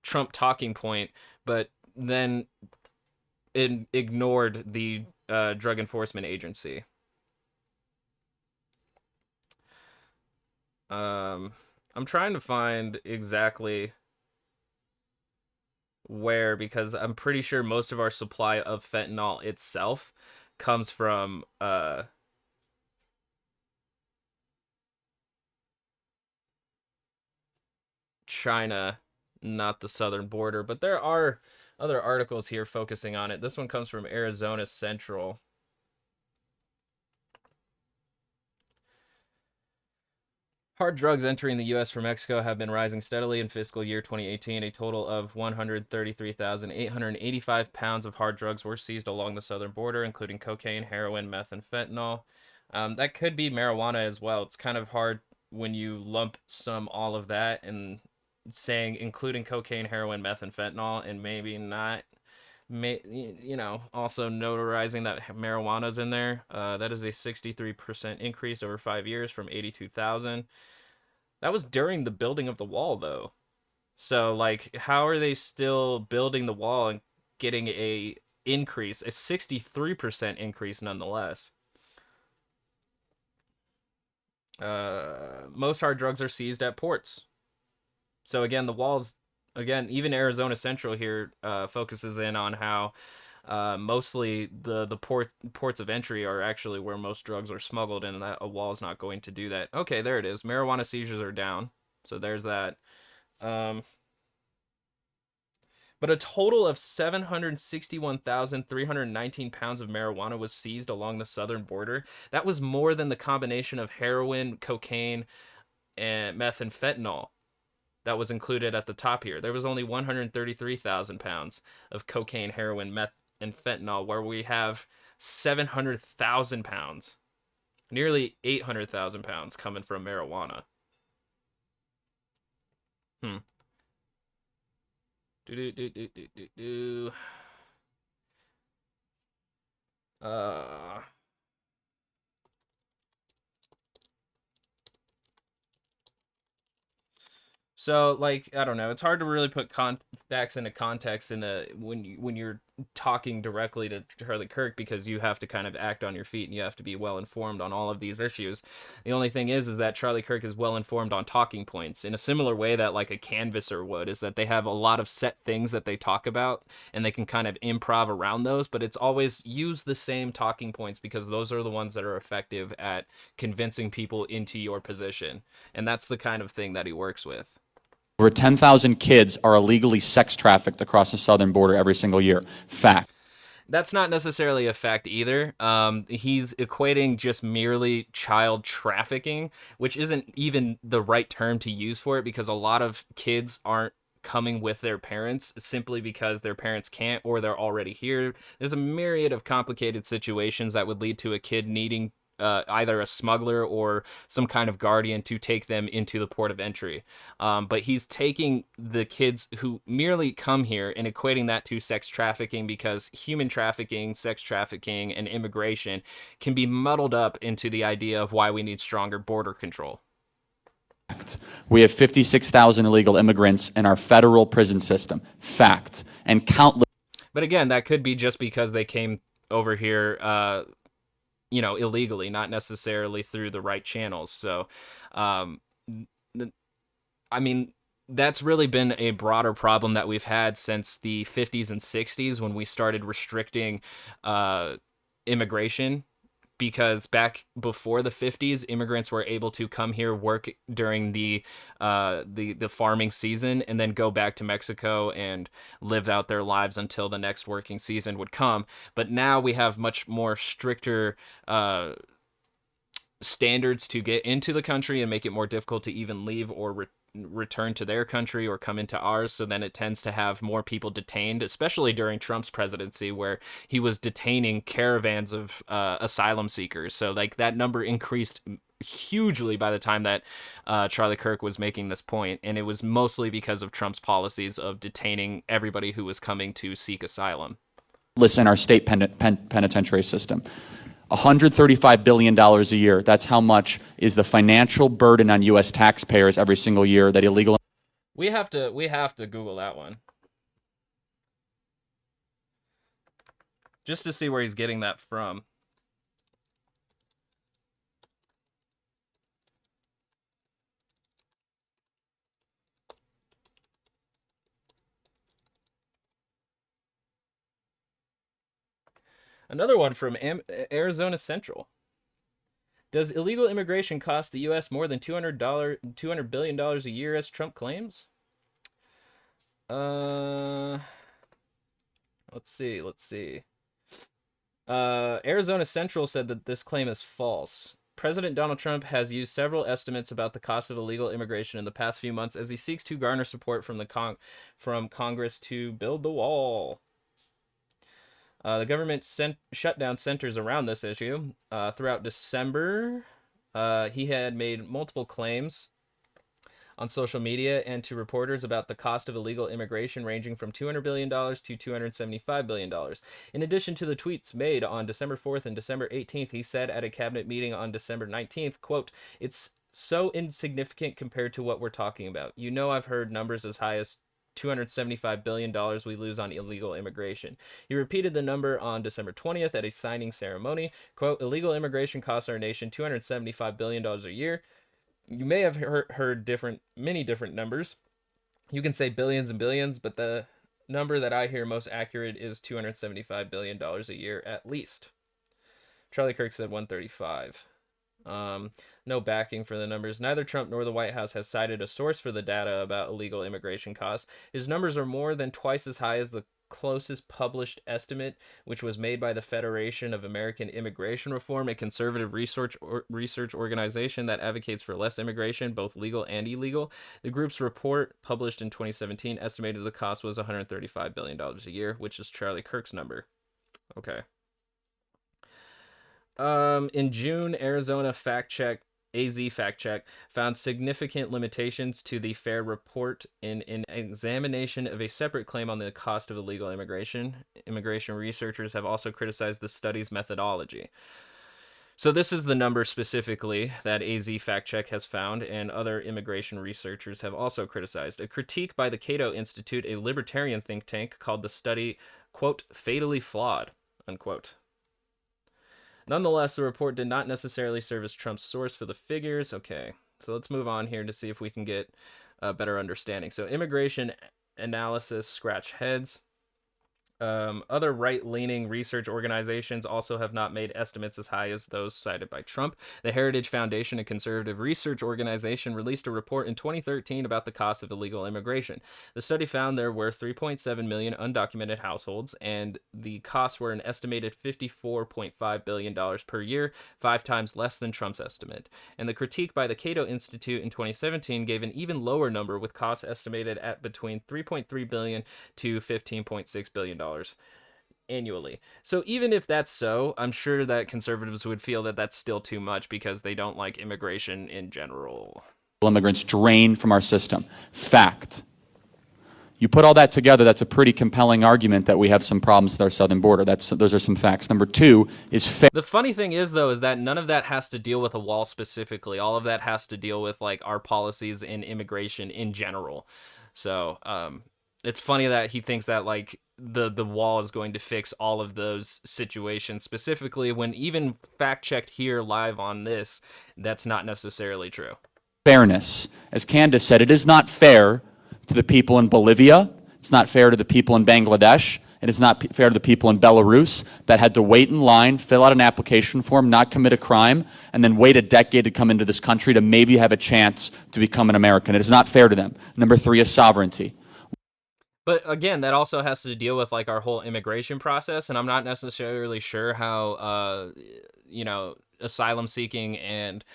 Trump talking point, but then ignored the Drug Enforcement Agency. I'm trying to find exactly where, because I'm pretty sure most of our supply of fentanyl itself comes from China, not the southern border. But there are other articles here focusing on it. This one comes from Arizona Central. Hard drugs entering the U.S. from Mexico have been rising steadily in fiscal year 2018. A total of 133,885 pounds of hard drugs were seized along the southern border, including cocaine, heroin, meth, and fentanyl. That could be marijuana as well. It's kind of hard when you lump all of that and saying including cocaine, heroin, meth, and fentanyl, and maybe not Also notarizing that marijuana's in there. That is a 63% increase over 5 years from 82,000. That was during the building of the wall, though. So, like, how are they still building the wall and getting a 63% increase nonetheless? Most hard drugs are seized at ports. So again, the walls, again, even Arizona Central here focuses in on how mostly the ports of entry are actually where most drugs are smuggled, and that a wall is not going to do that. Okay, there it is. Marijuana seizures are down. So there's that. But a total of 761,319 pounds of marijuana was seized along the southern border. That was more than the combination of heroin, cocaine, and meth and fentanyl that was included at the top here. There was only 133,000 pounds of cocaine, heroin, meth, and fentanyl, where we have 700,000 pounds, nearly 800,000 pounds coming from marijuana. Do do do do do do do. So, like, I don't know. It's hard to really put facts into context when you're talking directly to Charlie Kirk, because you have to kind of act on your feet and you have to be well informed on all of these issues. The only thing is that Charlie Kirk is well informed on talking points in a similar way that like a canvasser would, is that they have a lot of set things that they talk about and they can kind of improv around those, but it's always use the same talking points because those are the ones that are effective at convincing people into your position. And that's the kind of thing that he works with. Over 10,000 kids are illegally sex trafficked across the southern border every single year. Fact. That's not necessarily a fact either. He's equating just merely child trafficking, which isn't even the right term to use for it, because a lot of kids aren't coming with their parents simply because their parents can't or they're already here. There's a myriad of complicated situations that would lead to a kid needing either a smuggler or some kind of guardian to take them into the port of entry. But he's taking the kids who merely come here and equating that to sex trafficking, because human trafficking, sex trafficking, and immigration can be muddled up into the idea of why we need stronger border control. We have 56,000 illegal immigrants in our federal prison system. Fact. And countless. But again, that could be just because they came over here illegally, not necessarily through the right channels. So, I mean, that's really been a broader problem that we've had since the 50s and 60s when we started restricting immigration, because back before the 50s, immigrants were able to come here, work during the farming season, and then go back to Mexico and live out their lives until the next working season would come. But now we have much more stricter standards to get into the country and make it more difficult to even leave or return to their country or come into ours. So then it tends to have more people detained, especially during Trump's presidency, where he was detaining caravans of asylum seekers. So like that number increased hugely by the time that Charlie Kirk was making this point, and it was mostly because of Trump's policies of detaining everybody who was coming to seek asylum. In our state penitentiary system. $135 billion a year. That's how much is the financial burden on U.S. taxpayers every single year that illegal. We have to Google that one, just to see where he's getting that from. Another one from Arizona Central. Does illegal immigration cost the U.S. more than $200 billion a year, as Trump claims? Let's see. Arizona Central said that this claim is false. President Donald Trump has used several estimates about the cost of illegal immigration in the past few months as he seeks to garner support from Congress to build the wall. The government shutdown centers around this issue. Throughout December, he had made multiple claims on social media and to reporters about the cost of illegal immigration ranging from $200 billion to $275 billion. In addition to the tweets made on December 4th and December 18th, he said at a cabinet meeting on December 19th, quote, "It's so insignificant compared to what we're talking about. You know, I've heard numbers as high as $275 billion we lose on illegal immigration." He repeated the number on December 20th at a signing ceremony. Quote, "Illegal immigration costs our nation $275 billion a year. You may have heard many different numbers. You can say billions and billions, but the number that I hear most accurate is $275 billion a year at least." Charlie Kirk said 135. No backing for the numbers. Neither Trump nor the White House has cited a source for the data about illegal immigration costs. His numbers are more than twice as high as the closest published estimate, which was made by the Federation of American Immigration Reform, a conservative research organization that advocates for less immigration, both legal and illegal. The group's report, published in 2017, estimated the cost was $135 billion a year, which is Charlie Kirk's number. Okay. In June, Arizona AZ fact check found significant limitations to the FAIR report in an examination of a separate claim on the cost of illegal immigration. Immigration researchers have also criticized the study's methodology. So this is the number specifically that AZ fact check has found, and other immigration researchers have also criticized. A critique by the Cato Institute, a libertarian think tank, called the study, quote, "fatally flawed," unquote. Nonetheless, the report did not necessarily serve as Trump's source for the figures. Okay, so let's move on here to see if we can get a better understanding. So immigration analysis scratch heads. Other right-leaning research organizations also have not made estimates as high as those cited by Trump. The Heritage Foundation, a conservative research organization, released a report in 2013 about the cost of illegal immigration. The study found there were 3.7 million undocumented households, and the costs were an estimated $54.5 billion per year, 5 times less than Trump's estimate. And the critique by the Cato Institute in 2017 gave an even lower number, with costs estimated at between $3.3 billion to $15.6 billion annually. So even if that's so, I'm sure that conservatives would feel that that's still too much because they don't like immigration in general. Immigrants drained from our system. Fact. You put all that together, that's a pretty compelling argument that we have some problems with our southern border. Those are some facts. Number two is the funny thing is, though, is that none of that has to deal with a wall specifically. All of that has to deal with like our policies in immigration in general. So it's funny that he thinks that like the wall is going to fix all of those situations specifically, when even fact checked here live on this, that's not necessarily true. Fairness. As Candace said, it is not fair to the people in Bolivia. It's not fair to the people in Bangladesh. It is not fair to the people in Belarus that had to wait in line, fill out an application form, not commit a crime, and then wait a decade to come into this country to maybe have a chance to become an American. It is not fair to them. Number three is sovereignty. But again, that also has to deal with like our whole immigration process, and I'm not necessarily sure how asylum seeking and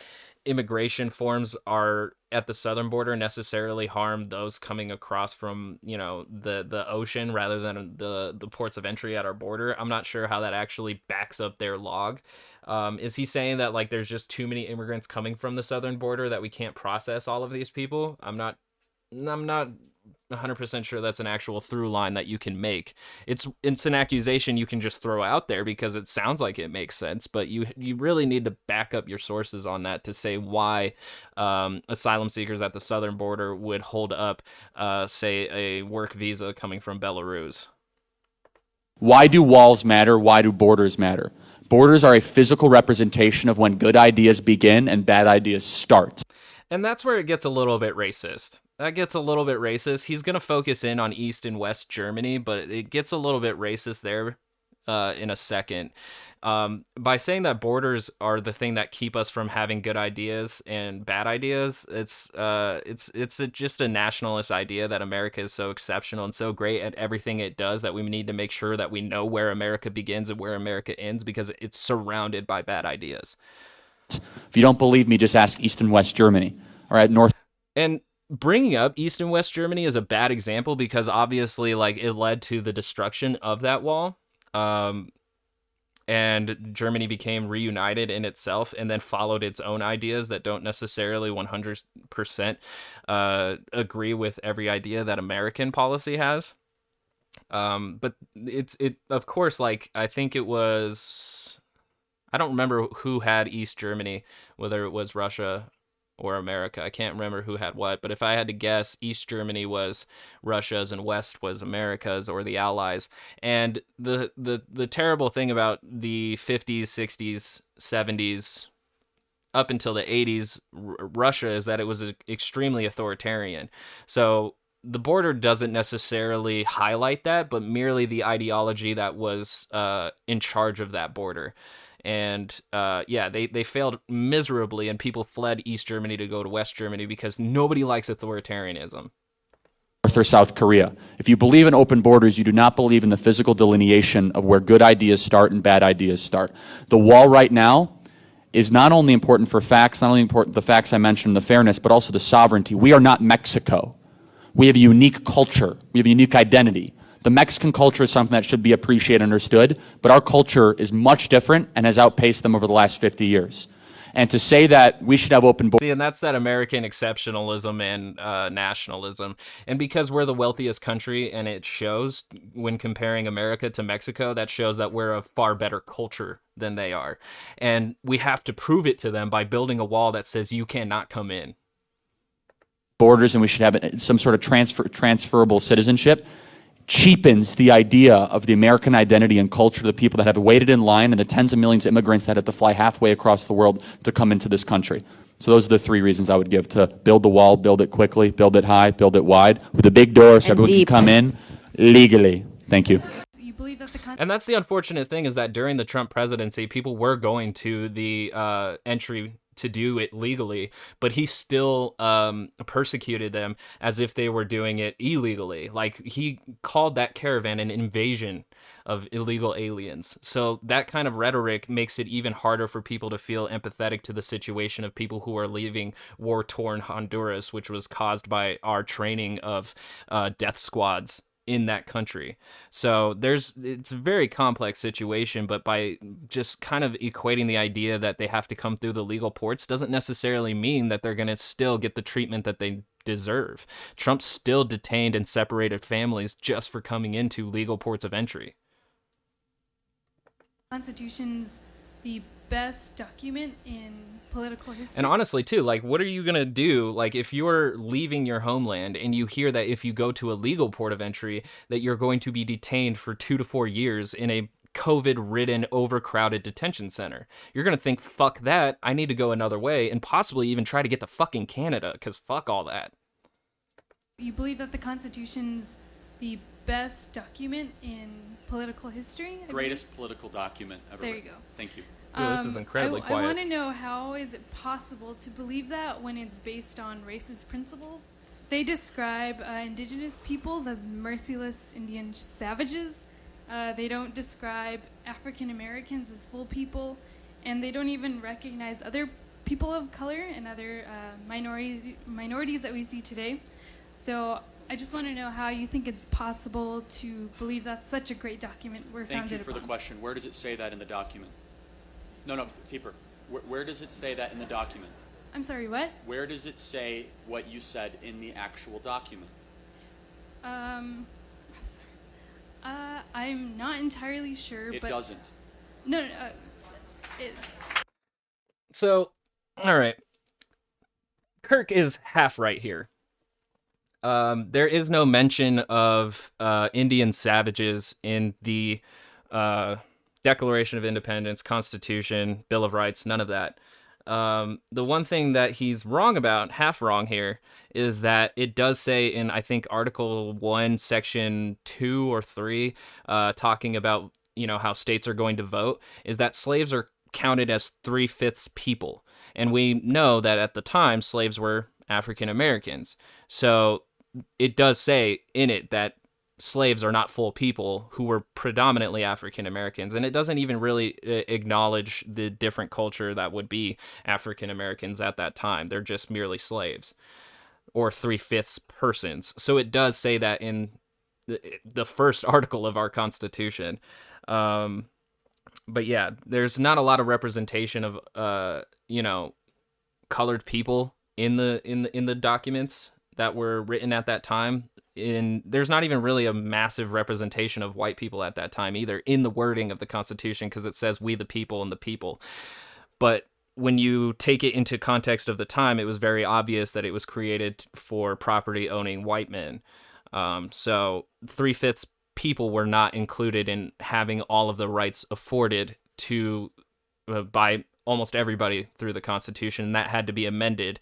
immigration forms are at the southern border necessarily harm those coming across from the ocean rather than the ports of entry at our border. I'm not sure how that actually backs up their log. Is he saying that like there's just too many immigrants coming from the southern border that we can't process all of these people? I'm not 100% sure that's an actual through line that you can make. It's an accusation you can just throw out there because it sounds like it makes sense, but you really need to back up your sources on that to say why asylum seekers at the southern border would hold up, say, a work visa coming from Belarus. Why do walls matter? Why do borders matter? Borders are a physical representation of when good ideas begin and bad ideas start. And that's where it gets a little bit racist. He's going to focus in on East and West Germany, but it gets a little bit racist there in a second. By saying that borders are the thing that keep us from having good ideas and bad ideas, it's just a nationalist idea that America is so exceptional and so great at everything it does that we need to make sure that we know where America begins and where America ends because it's surrounded by bad ideas. If you don't believe me, just ask East and West Germany. All right, North. And bringing up East and West Germany is a bad example because obviously like it led to the destruction of that wall. And and Germany became reunited in itself and then followed its own ideas that don't necessarily 100% agree with every idea that American policy has. But it of course, like, I think it was, I don't remember who had East Germany, whether it was Russia or America. I can't remember who had what, but if I had to guess, East Germany was Russia's and West was America's, or the Allies. And the terrible thing about the 50s, 60s, 70s, up until the 80s, Russia, is that it was extremely authoritarian. So the border doesn't necessarily highlight that, but merely the ideology that was in charge of that border. And they failed miserably, and people fled East Germany to go to West Germany because nobody likes authoritarianism. North or South Korea. If you believe in open borders, you do not believe in the physical delineation of where good ideas start and bad ideas start. The wall right now is not only important for facts, not only important the facts I mentioned, the fairness, but also the sovereignty. We are not Mexico. We have a unique culture. We have a unique identity. The Mexican culture is something that should be appreciated and understood, but our culture is much different and has outpaced them over the last 50 years. And to say that we should have open borders... See, and that's that American exceptionalism and nationalism. And because we're the wealthiest country, and it shows when comparing America to Mexico, that shows that we're a far better culture than they are. And we have to prove it to them by building a wall that says you cannot come in. Borders, and we should have some sort of transferable citizenship, cheapens the idea of the American identity and culture to the people that have waited in line and the tens of millions of immigrants that had to fly halfway across the world to come into this country. So those are the three reasons I would give: to build the wall, build it quickly, build it high, build it wide, with a big door so everyone can come in legally. Thank you. And that's the unfortunate thing, is that during the Trump presidency, people were going to the entry to do it legally, but he still persecuted them as if they were doing it illegally. Like, he called that caravan an invasion of illegal aliens. So that kind of rhetoric makes it even harder for people to feel empathetic to the situation of people who are leaving war-torn Honduras, which was caused by our training of death squads in that country. So it's a very complex situation, but by just kind of equating the idea that they have to come through the legal ports doesn't necessarily mean that they're going to still get the treatment that they deserve. Trump still detained and separated families just for coming into legal ports of entry. Constitution's the best document in political history. And honestly, too, like, what are you going to do? Like, if you're leaving your homeland and you hear that if you go to a legal port of entry, that you're going to be detained for 2 to 4 years in a COVID-ridden, overcrowded detention center, you're going to think, fuck that, I need to go another way, and possibly even try to get to fucking Canada, because fuck all that. You believe that the Constitution's the best document in political history? Greatest political document ever. There you go. Thank you. Ooh, this is incredibly quiet. I want to know, how is it possible to believe that when it's based on racist principles? They describe indigenous peoples as merciless Indian savages. They don't describe African Americans as full people, and they don't even recognize other people of color and other minorities that we see today. So I just want to know how you think it's possible to believe that's such a great document we're founded upon. Thank you for the question. Where does it say that in the document? No, keeper. Where does it say that in the document? I'm sorry, what? Where does it say what you said in the actual document? I'm sorry. I'm not entirely sure, It but... doesn't. No, So, all right. Kirk is half right here. There is no mention of Indian savages in the Declaration of Independence, Constitution, Bill of Rights, none of that. The one thing that he's wrong about, half wrong here, is that it does say in, I think, Article 1, Section 2 or 3, talking about, how states are going to vote, is that slaves are counted as 3/5 people. And we know that at the time, slaves were African Americans. So it does say in it that slaves are not full people who were predominantly African Americans, and it doesn't even really acknowledge the different culture that would be African Americans at that time. They're just merely slaves, or 3/5 persons. So it does say that in the first article of our Constitution, But yeah, there's not a lot of representation of colored people in the documents that were written at that time. There's not even really a massive representation of white people at that time either in the wording of the Constitution, because it says we the people and the people. But when you take it into context of the time, it was very obvious that it was created for property owning white men. So 3/5 people were not included in having all of the rights afforded to by almost everybody through the Constitution, and that had to be amended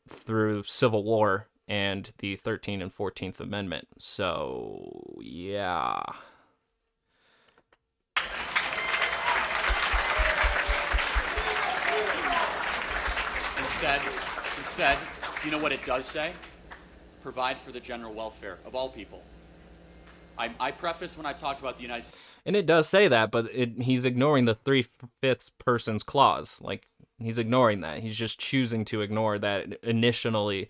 through Civil War and the 13th and 14th Amendment. So, yeah. Instead, do you know what it does say? Provide for the general welfare of all people. I prefaced when I talked about the United States. And it does say that, but he's ignoring the 3/5 persons clause. Like, he's ignoring that. He's just choosing to ignore that initially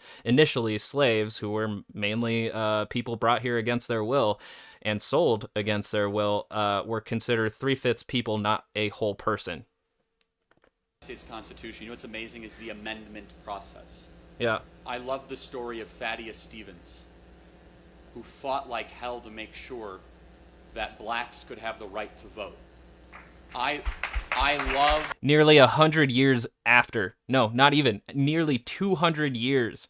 slaves, who were mainly people brought here against their will and sold against their will, were considered 3/5 people, not a whole person. States Constitution. You know what's amazing is the amendment process. Yeah. I love the story of Thaddeus Stevens, who fought like hell to make sure that blacks could have the right to vote. I love... Nearly 100 years after, no, not even, nearly 200 years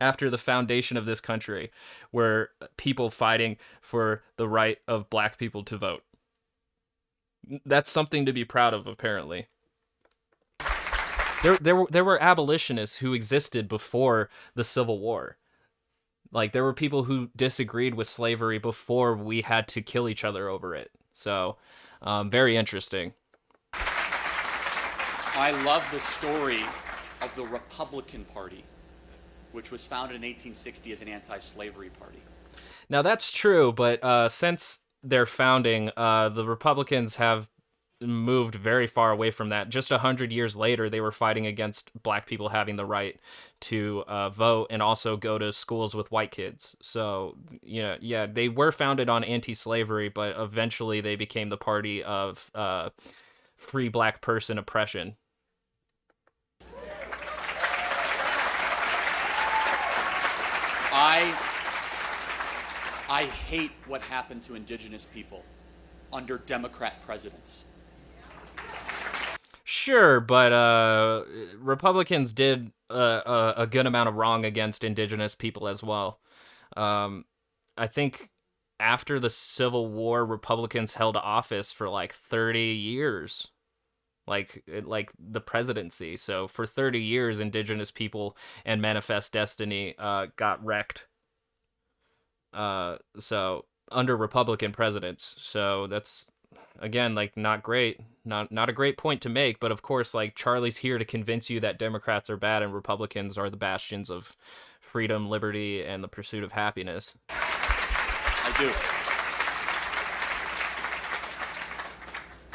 after the foundation of this country, were people fighting for the right of black people to vote. That's something to be proud of, apparently. There were abolitionists who existed before the Civil War. Like, there were people who disagreed with slavery before we had to kill each other over it. So, very interesting. I love the story of the Republican Party, which was founded in 1860 as an anti-slavery party. Now, that's true, but since their founding, the Republicans have moved very far away from that. Just 100 years later, they were fighting against black people having the right to vote and also go to schools with white kids. So, yeah, they were founded on anti-slavery, but eventually they became the party of free black person oppression. I hate what happened to indigenous people under Democrat presidents. Sure, but Republicans did a good amount of wrong against indigenous people as well. I think after the Civil War, Republicans held office for like 30 years, like the presidency. So for 30 years, indigenous people and Manifest Destiny got wrecked. So under Republican presidents. So that's, again, like, not great. Not a great point to make, but of course, like, Charlie's here to convince you that Democrats are bad and Republicans are the bastions of freedom, liberty, and the pursuit of happiness. I do.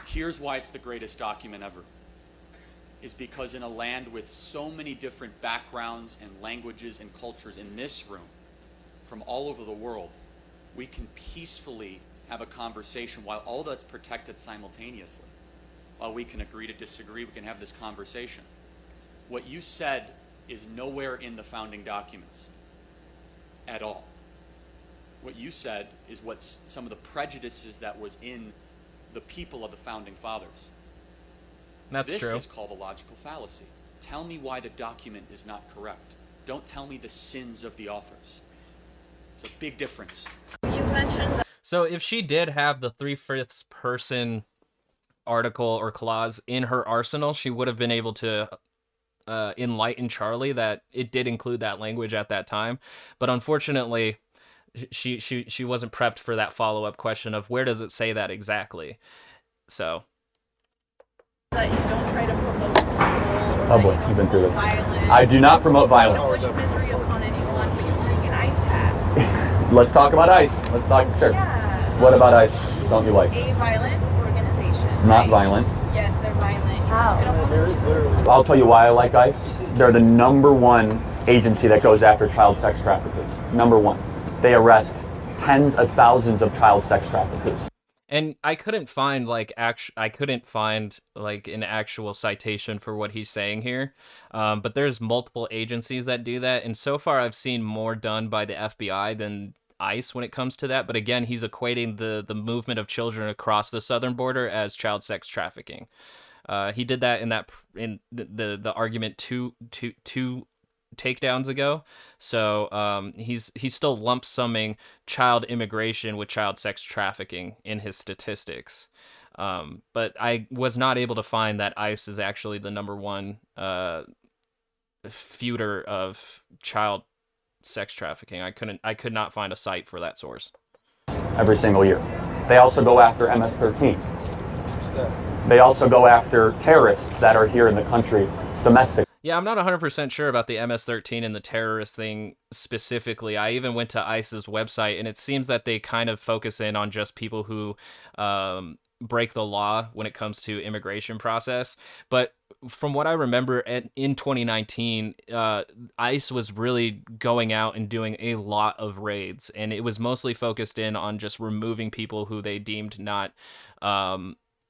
Here's why it's the greatest document ever. Is because in a land with so many different backgrounds and languages and cultures in this room, from all over the world, we can peacefully have a conversation while all that's protected simultaneously. While we can agree to disagree, we can have this conversation. What you said is nowhere in the founding documents at all. What you said is what some of the prejudices that was in the people of the founding fathers. That's this true. This is called a logical fallacy. Tell me why the document is not correct. Don't tell me the sins of the authors. It's a big difference. You mentioned So if she did have the 3/5 person article or clause in her arsenal, she would have been able to enlighten Charlie that it did include that language at that time. But unfortunately, she wasn't prepped for that follow-up question of where does it say that exactly. So that you don't try to promote people. Public, you've been through this. I do not promote violence. You don't wish misery upon anyone, but you're wearing an ice hat. Let's talk about ICE. Let's talk. Sure. Yeah. What about ICE? Don't you like? A violent organization. Not right? violent. Yes, they're violent. How? I'll tell you why I like ICE. They're the #1 agency that goes after child sex traffickers. #1. They arrest tens of thousands of child sex traffickers. And I couldn't find like an actual citation for what he's saying here. But there's multiple agencies that do that, and so far I've seen more done by the FBI than ICE when it comes to that. But again, he's equating the movement of children across the southern border as child sex trafficking. He did that in the argument two takedowns ago. So he's still lump summing child immigration with child sex trafficking in his statistics. But I was not able to find that ICE is actually the number one feuder of child sex trafficking. I could not find a site for that source. Every single year. They also go after MS-13. They also go after terrorists that are here in the country, domestic. Yeah, I'm not 100% sure about the MS-13 and the terrorist thing specifically. I even went to ICE's website, and it seems that they kind of focus in on just people who break the law when it comes to immigration process. But from what I remember, in 2019, ICE was really going out and doing a lot of raids, and it was mostly focused in on just removing people who they deemed not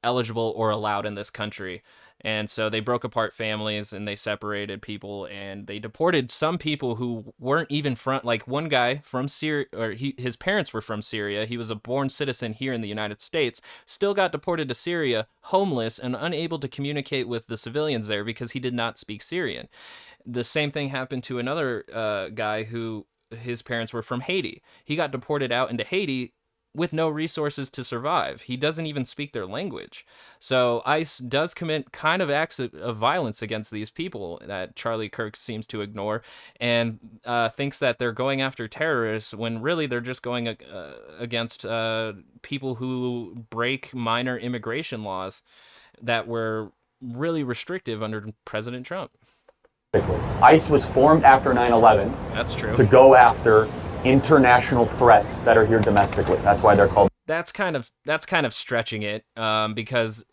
eligible or allowed in this country. And so they broke apart families and they separated people and they deported some people who weren't even from, like one guy from Syria, or his parents were from Syria. He was a born citizen here in the United States, still got deported to Syria, homeless and unable to communicate with the civilians there because he did not speak Syrian. The same thing happened to another guy who his parents were from Haiti. He got deported out into Haiti with no resources to survive. He doesn't even speak their language. So ICE does commit kind of acts of violence against these people that Charlie Kirk seems to ignore, and thinks that they're going after terrorists when really they're just going against people who break minor immigration laws that were really restrictive under President Trump. ICE was formed after 9/11. That's true. To go after international threats that are here domestically. That's why they're called. That's kind of stretching it, because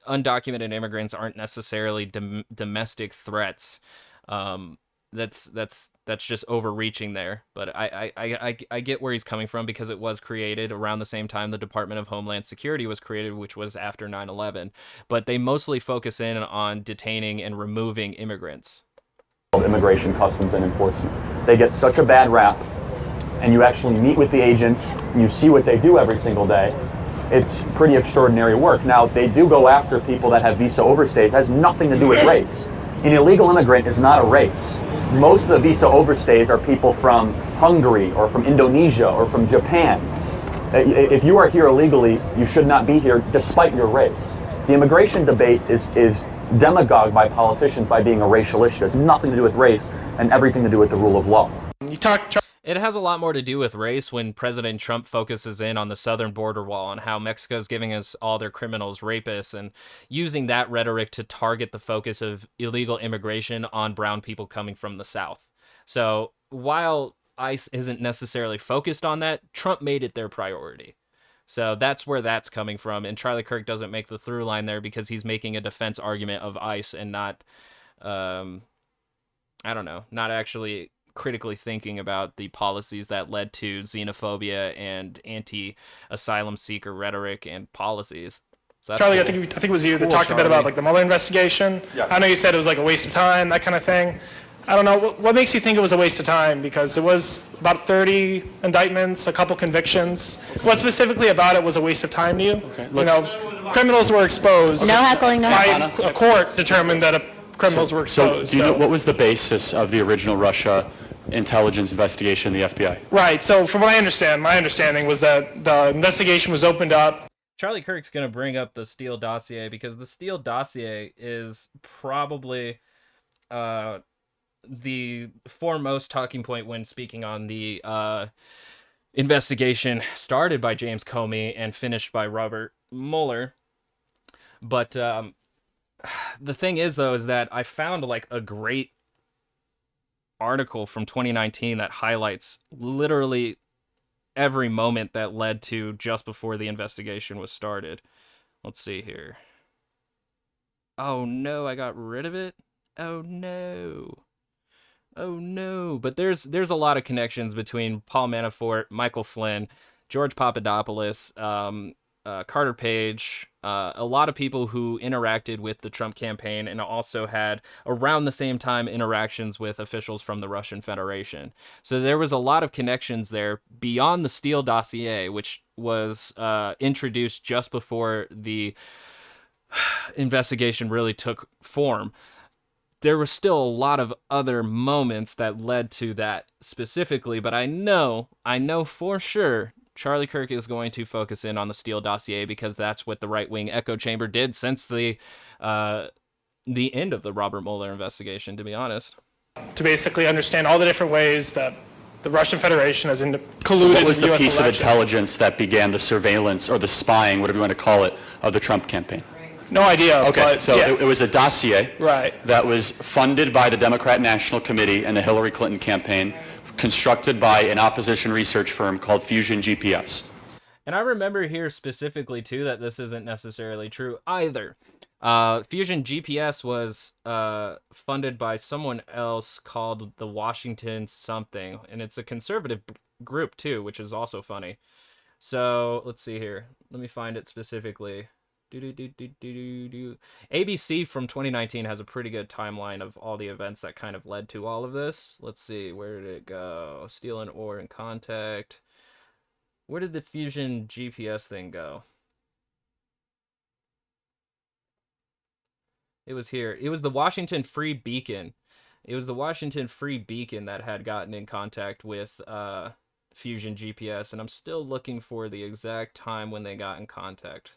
undocumented immigrants aren't necessarily domestic threats. That's just overreaching there. But I get where he's coming from, because it was created around the same time the Department of Homeland Security was created, which was after 9/11. But they mostly focus in on detaining and removing immigrants. Immigration, Customs, and Enforcement. They get such a bad rap, and you actually meet with the agents, and you see what they do every single day. It's pretty extraordinary work. Now, they do go after people that have visa overstays. It has nothing to do with race. An illegal immigrant is not a race. Most of the visa overstays are people from Hungary or from Indonesia or from Japan. If you are here illegally, you should not be here despite your race. The immigration debate is demagogued by politicians by being a racial issue. It has nothing to do with race and everything to do with the rule of law. It has a lot more to do with race when President Trump focuses in on the southern border wall and how Mexico is giving us all their criminals, rapists, and using that rhetoric to target the focus of illegal immigration on brown people coming from the South. So while ICE isn't necessarily focused on that, Trump made it their priority. So that's where that's coming from. And Charlie Kirk doesn't make the through line there because he's making a defense argument of ICE and not, not actually critically thinking about the policies that led to xenophobia and anti-asylum seeker rhetoric and policies. So Charlie, cool. I think it was you that talked a bit about like the Mueller investigation. Yeah. I know you said it was like a waste of time, that kind of thing. I don't know, what makes you think it was a waste of time? Because it was about 30 indictments, a couple convictions. What specifically about it was a waste of time to you? Okay, criminals were exposed. No heckling, no heckling. A court determined that criminals were exposed. So, do you know what was the basis of the original Russia intelligence investigation in the FBI? Right, so from what I understand, my understanding was that the investigation was opened up. Charlie Kirk's going to bring up the Steele dossier because the Steele dossier is probably the foremost talking point when speaking on the investigation started by James Comey and finished by Robert Mueller. But the thing is, though, is that I found like a great article from 2019 that highlights literally every moment that led to just before the investigation was started. Let's see here. Oh no, I got rid of it. Oh no. But there's a lot of connections between Paul Manafort, Michael Flynn, George Papadopoulos, Carter Page, a lot of people who interacted with the Trump campaign and also had around the same time interactions with officials from the Russian Federation. So there was a lot of connections there beyond the Steele dossier, which was introduced just before the investigation really took form. There was still a lot of other moments that led to that specifically, but I know for sure Charlie Kirk is going to focus in on the Steele dossier because that's what the right-wing echo chamber did since the end of the Robert Mueller investigation, to be honest. To basically understand all the different ways that the Russian Federation has colluded What was in the US piece elections. of intelligence that began the surveillance or the spying, whatever you want to call it, of the Trump campaign? No idea. Okay, but, so yeah. it was a dossier Right. that was funded by the Democrat National Committee and the Hillary Clinton campaign, constructed by an opposition research firm called Fusion GPS. And I remember here specifically, too, that this isn't necessarily true either. Fusion GPS was funded by someone else called the Washington something, and it's a conservative group, too, which is also funny. So, let's see here. Let me find it specifically. ABC from 2019 has a pretty good timeline of all the events that kind of led to all of this. Let's see, where did it go? Steele and Orr in contact. Where did the Fusion GPS thing go? It was here. It was the Washington Free Beacon. It was the Washington Free Beacon that had gotten in contact with Fusion GPS, and I'm still looking for the exact time when they got in contact.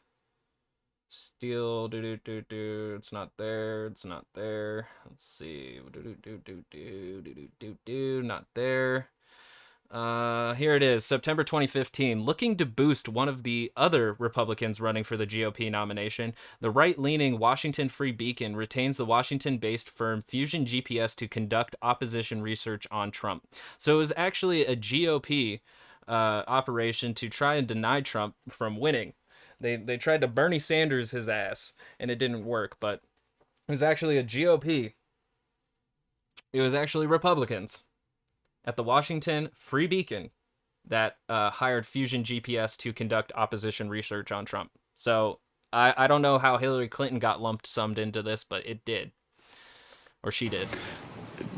Steele, it's not there, it's not there. Let's see, not there. Here it is, September 2015. Looking to boost one of the other Republicans running for the GOP nomination, the right-leaning Washington Free Beacon retains the Washington-based firm Fusion GPS to conduct opposition research on Trump. So it was actually a GOP operation to try and deny Trump from winning. They tried to Bernie Sanders his ass, and it didn't work, but it was actually a GOP. It was actually Republicans at the Washington Free Beacon that hired Fusion GPS to conduct opposition research on Trump. So I don't know how Hillary Clinton got summed into this, but it did. Or she did.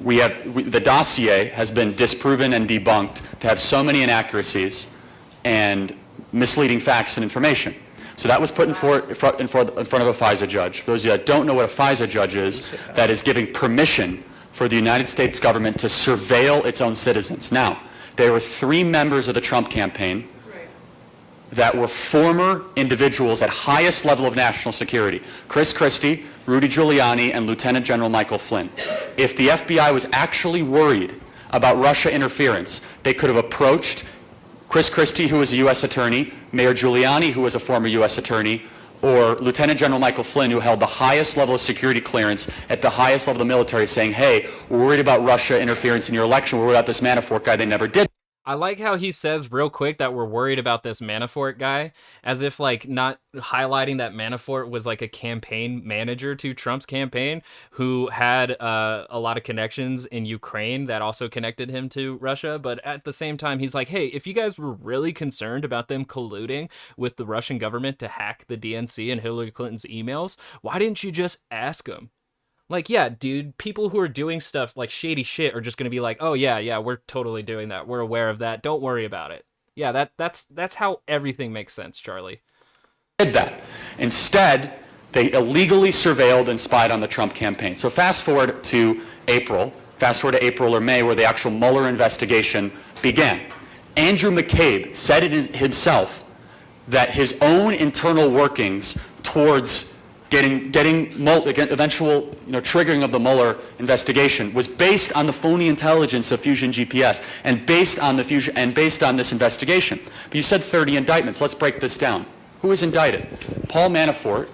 The dossier has been disproven and debunked to have so many inaccuracies and misleading facts and information. So that was put in front of a FISA judge. For those of you that don't know what a FISA judge is, that is giving permission for the United States government to surveil its own citizens. Now, there were 3 members of the Trump campaign that were former individuals at highest level of national security: Chris Christie, Rudy Giuliani, and Lieutenant General Michael Flynn. If the FBI was actually worried about Russia interference, they could have approached Chris Christie, who was a U.S. attorney, Mayor Giuliani, who was a former U.S. attorney, or Lieutenant General Michael Flynn, who held the highest level of security clearance at the highest level of the military, saying, hey, we're worried about Russia interference in your election, we're worried about this Manafort guy, they never did. I like how he says real quick that we're worried about this Manafort guy, as if like not highlighting that Manafort was like a campaign manager to Trump's campaign who had a lot of connections in Ukraine that also connected him to Russia. But at the same time, he's like, hey, if you guys were really concerned about them colluding with the Russian government to hack the DNC and Hillary Clinton's emails, why didn't you just ask them? Like, yeah, dude, people who are doing stuff like shady shit are just going to be like, oh, yeah, we're totally doing that. We're aware of that. Don't worry about it. Yeah, that's how everything makes sense, Charlie. Did that. Instead, they illegally surveilled and spied on the Trump campaign. So fast forward to April or May, where the actual Mueller investigation began. Andrew McCabe said it himself that his own internal workings towards getting eventual triggering of the Mueller investigation was based on the phony intelligence of Fusion GPS and based on this investigation. But you said 30 indictments. Let's break this down. Who is indicted? Paul Manafort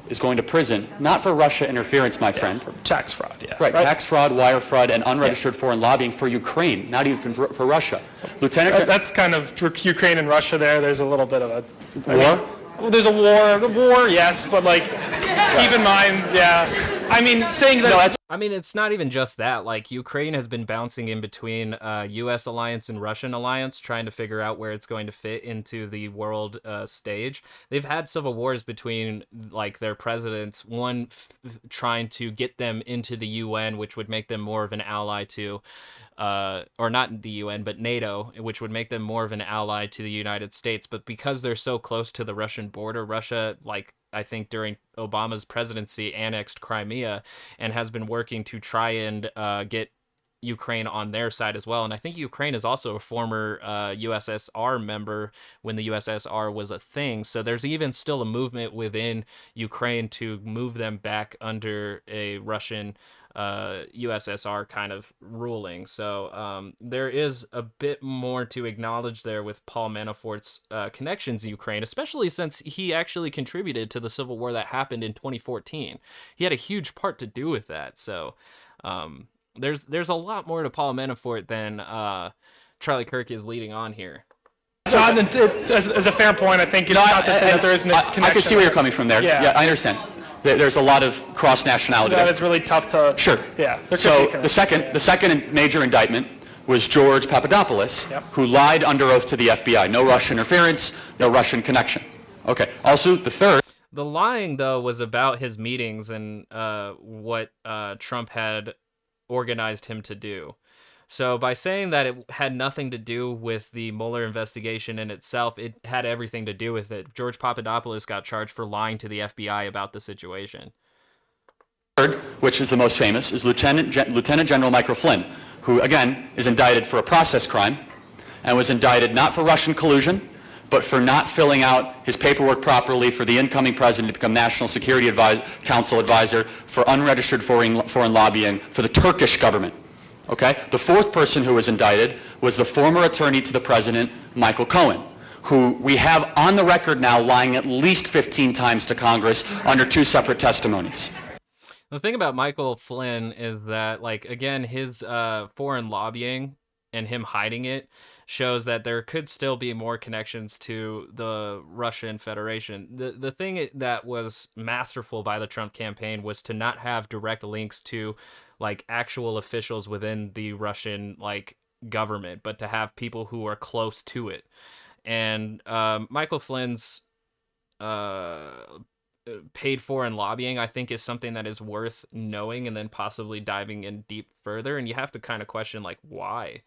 is going to prison, not for Russia interference, my friend. For tax fraud, yeah. Right, tax fraud, wire fraud, and unregistered foreign lobbying for Ukraine, not even for Russia. That's kind of Ukraine and Russia there. There's a little bit of a war. Well, there's a war, yes, but like, keep in mind, yeah. I mean, saying that. No, that's I mean, it's not even just that. Like, Ukraine has been bouncing in between U.S. alliance and Russian alliance, trying to figure out where it's going to fit into the world stage. They've had civil wars between, like, their presidents, one trying to get them into the UN, which would make them more of an ally to, or not the UN, but NATO, which would make them more of an ally to the United States. But because they're so close to the Russian border, Russia, like, I think during Obama's presidency, annexed Crimea and has been working to try and get Ukraine on their side as well. And I think Ukraine is also a former USSR member when the USSR was a thing. So there's even still a movement within Ukraine to move them back under a Russian USSR kind of ruling. So there is a bit more to acknowledge there with Paul Manafort's connections in Ukraine, especially since he actually contributed to the civil war that happened in 2014. He had a huge part to do with that. So there's a lot more to Paul Manafort than Charlie Kirk is leading on here. John, as a fair point, I think you not to say that there isn't a connection. I can see where you're coming from there. Yeah. I understand. There's a lot of cross-nationality That there. is really tough to. Sure. Yeah. So the second major indictment was George Papadopoulos, who lied under oath to the FBI. No Russian interference, no Russian connection. Okay. Also, the third. The lying, though, was about his meetings and what Trump had organized him to do. So by saying that it had nothing to do with the Mueller investigation in itself, it had everything to do with it. George Papadopoulos got charged for lying to the FBI about the situation. Third, which is the most famous, is Lieutenant General Michael Flynn, who, again, is indicted for a process crime and was indicted not for Russian collusion, but for not filling out his paperwork properly for the incoming president to become National Security Council advisor for unregistered foreign lobbying for the Turkish government. Okay? The fourth person who was indicted was the former attorney to the president, Michael Cohen, who we have on the record now lying at least 15 times to Congress under two separate testimonies. The thing about Michael Flynn is that, like, again, his foreign lobbying and him hiding it shows that there could still be more connections to the Russian Federation. The thing that was masterful by the Trump campaign was to not have direct links to, like, actual officials within the Russian, like, government, but to have people who are close to it. And Michael Flynn's paid for in lobbying, I think, is something that is worth knowing and then possibly diving in deep further. And you have to kind of question, like, why?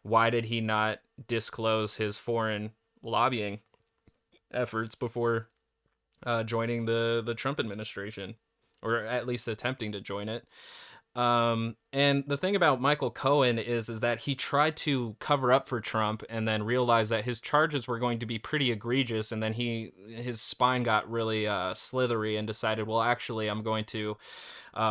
Why did he not disclose his foreign lobbying efforts before joining the Trump administration, or at least attempting to join it? And the thing about Michael Cohen is that he tried to cover up for Trump and then realized that his charges were going to be pretty egregious, and then his spine got really slithery and decided, well, actually, I'm going to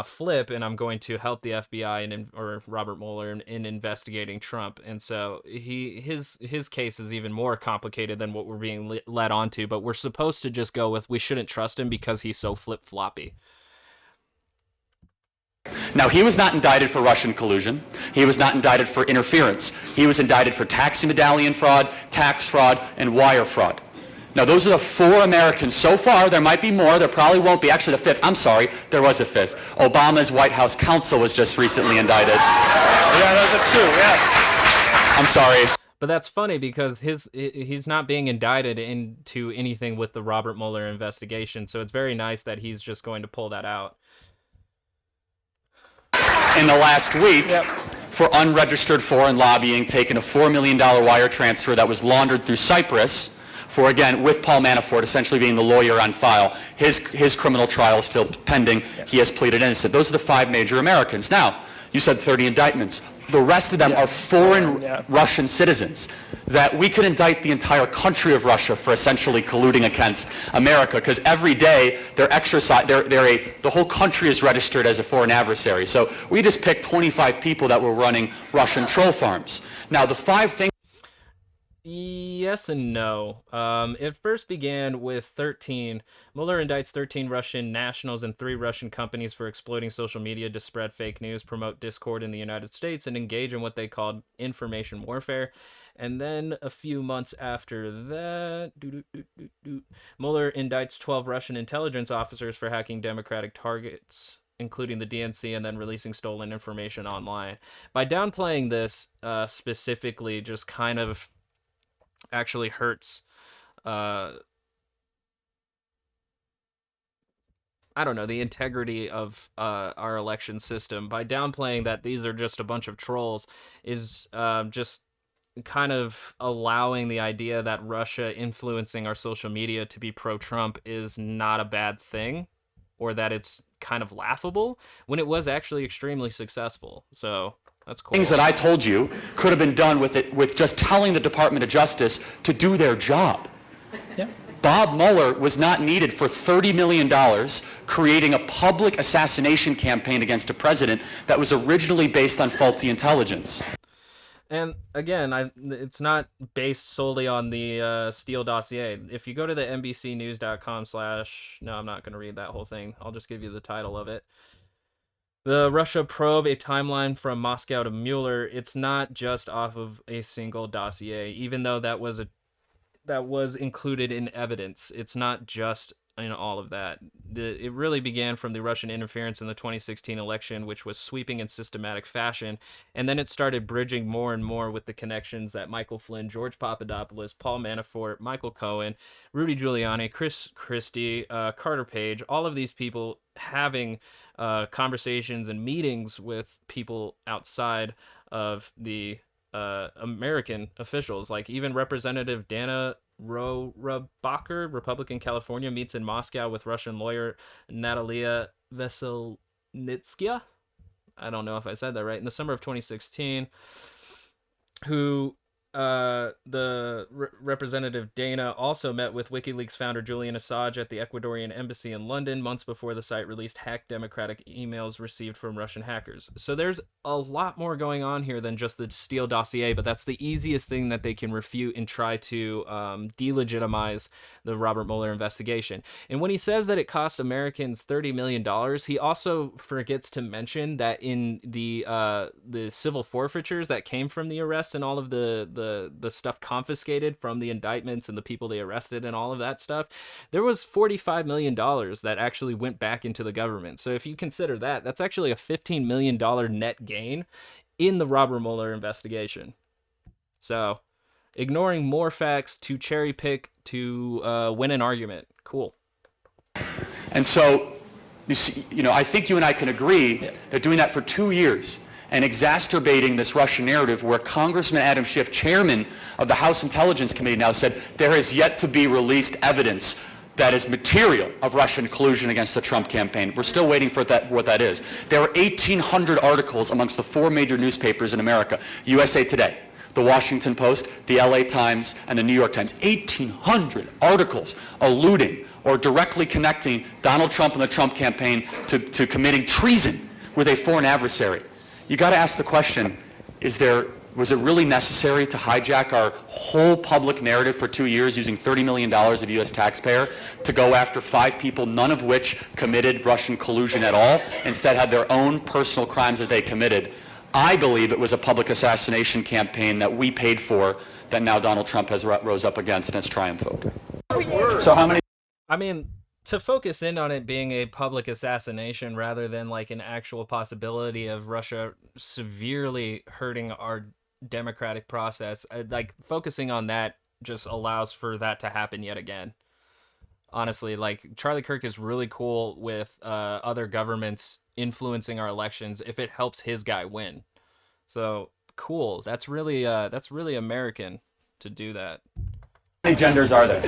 flip, and I'm going to help the FBI or Robert Mueller in investigating Trump. And so his case is even more complicated than what we're being led on to, but we're supposed to just go with we shouldn't trust him because he's so flip-floppy. Now, he was not indicted for Russian collusion. He was not indicted for interference. He was indicted for taxi medallion fraud, tax fraud, and wire fraud. Now, those are the four Americans so far. There might be more. There probably won't be. Actually, the fifth. I'm sorry. There was a fifth. Obama's White House counsel was just recently indicted. Yeah, that's true. Yeah. I'm sorry. But that's funny because he's not being indicted into anything with the Robert Mueller investigation. So it's very nice that he's just going to pull that out. In the last week, for unregistered foreign lobbying, taking a $4 million wire transfer that was laundered through Cyprus for, again, with Paul Manafort essentially being the lawyer on file. His criminal trial is still pending. He has pleaded innocent. Those are the five major Americans. Now, you said 30 indictments. The rest of them are foreign Russian citizens that we could indict the entire country of Russia for essentially colluding against America, because every day the whole country is registered as a foreign adversary. So we just picked 25 people that were running Russian troll farms. Now, the five things. Yes and no. It first began with 13. Mueller indicts 13 Russian nationals and 3 Russian companies for exploiting social media to spread fake news, promote discord in the United States, and engage in what they called information warfare. And then a few months after that, Mueller indicts 12 Russian intelligence officers for hacking Democratic targets including the DNC, and then releasing stolen information online. By downplaying this specifically just kind of actually hurts I don't know, the integrity of our election system. By downplaying that these are just a bunch of trolls is just kind of allowing the idea that Russia influencing our social media to be pro-Trump is not a bad thing, or that it's kind of laughable, when it was actually extremely successful. So that's cool. Things that I told you could have been done with just telling the Department of Justice to do their job. Yeah. Bob Mueller was not needed for $30 million creating a public assassination campaign against a president that was originally based on faulty intelligence. And again, it's not based solely on the Steele dossier. If you go to the NBCnews.com / no, I'm not going to read that whole thing. I'll just give you the title of it. The Russia Probe, a timeline from Moscow to Mueller. It's not just off of a single dossier, even though that was included in evidence. It's not just in all of that. It really began from the Russian interference in the 2016 election, which was sweeping in systematic fashion, and then it started bridging more and more with the connections that Michael Flynn, George Papadopoulos, Paul Manafort, Michael Cohen, Rudy Giuliani, Chris Christie, Carter Page, all of these people having conversations and meetings with people outside of the American officials. Like even Representative Dana Rohrabacher, Republican California, meets in Moscow with Russian lawyer Natalia Veselnitskaya. I don't know if I said that right. In the summer of 2016, who Representative Dana also met with WikiLeaks founder Julian Assange at the Ecuadorian embassy in London months before the site released hacked democratic emails received from Russian hackers. So there's a lot more going on here than just the Steele dossier, but that's the easiest thing that they can refute and try to delegitimize the Robert Mueller investigation. And when he says that it cost Americans $30 million, he also forgets to mention that in the civil forfeitures that came from the arrest and all of the stuff confiscated from the indictments and the people they arrested and all of that stuff, there was $45 million that actually went back into the government. So if you consider that, that's actually a $15 million net gain in the Robert Mueller investigation. So ignoring more facts to cherry pick to win an argument. Cool. And so, you see, I think you and I can agree that doing that for 2 years and exacerbating this Russian narrative, where Congressman Adam Schiff, chairman of the House Intelligence Committee, now said there has yet to be released evidence that is material of Russian collusion against the Trump campaign. We're still waiting for what that is. There are 1,800 articles amongst the 4 major newspapers in America: USA Today, the Washington Post, the LA Times, and the New York Times. 1,800 articles alluding or directly connecting Donald Trump and the Trump campaign to committing treason with a foreign adversary. You got to ask the question, was it really necessary to hijack our whole public narrative for 2 years using $30 million of U.S. taxpayer to go after 5 people, none of which committed Russian collusion at all, instead had their own personal crimes that they committed? I believe it was a public assassination campaign that we paid for, that now Donald Trump has rose up against, and it's triumphed. So how many? I mean, to focus in on it being a public assassination rather than like an actual possibility of Russia severely hurting our democratic process, like focusing on that just allows for that to happen yet again. Honestly, like Charlie Kirk is really cool with other governments influencing our elections if it helps his guy win. So cool. That's really American to do that. How many genders are there?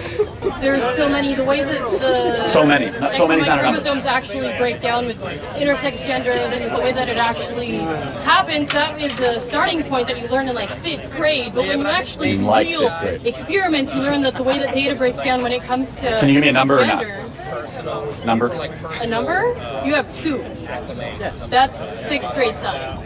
There's so many. The way that the so many is not a number. chromosomes actually break down with intersex genders and the way that it actually happens, that is the starting point that you learn in like 5th grade. But when you actually do real experiments, you learn that the way that data breaks down when it comes to Can you give me a number genders, or not? Number? A number? You have 2. Yes. That's 6th grade science.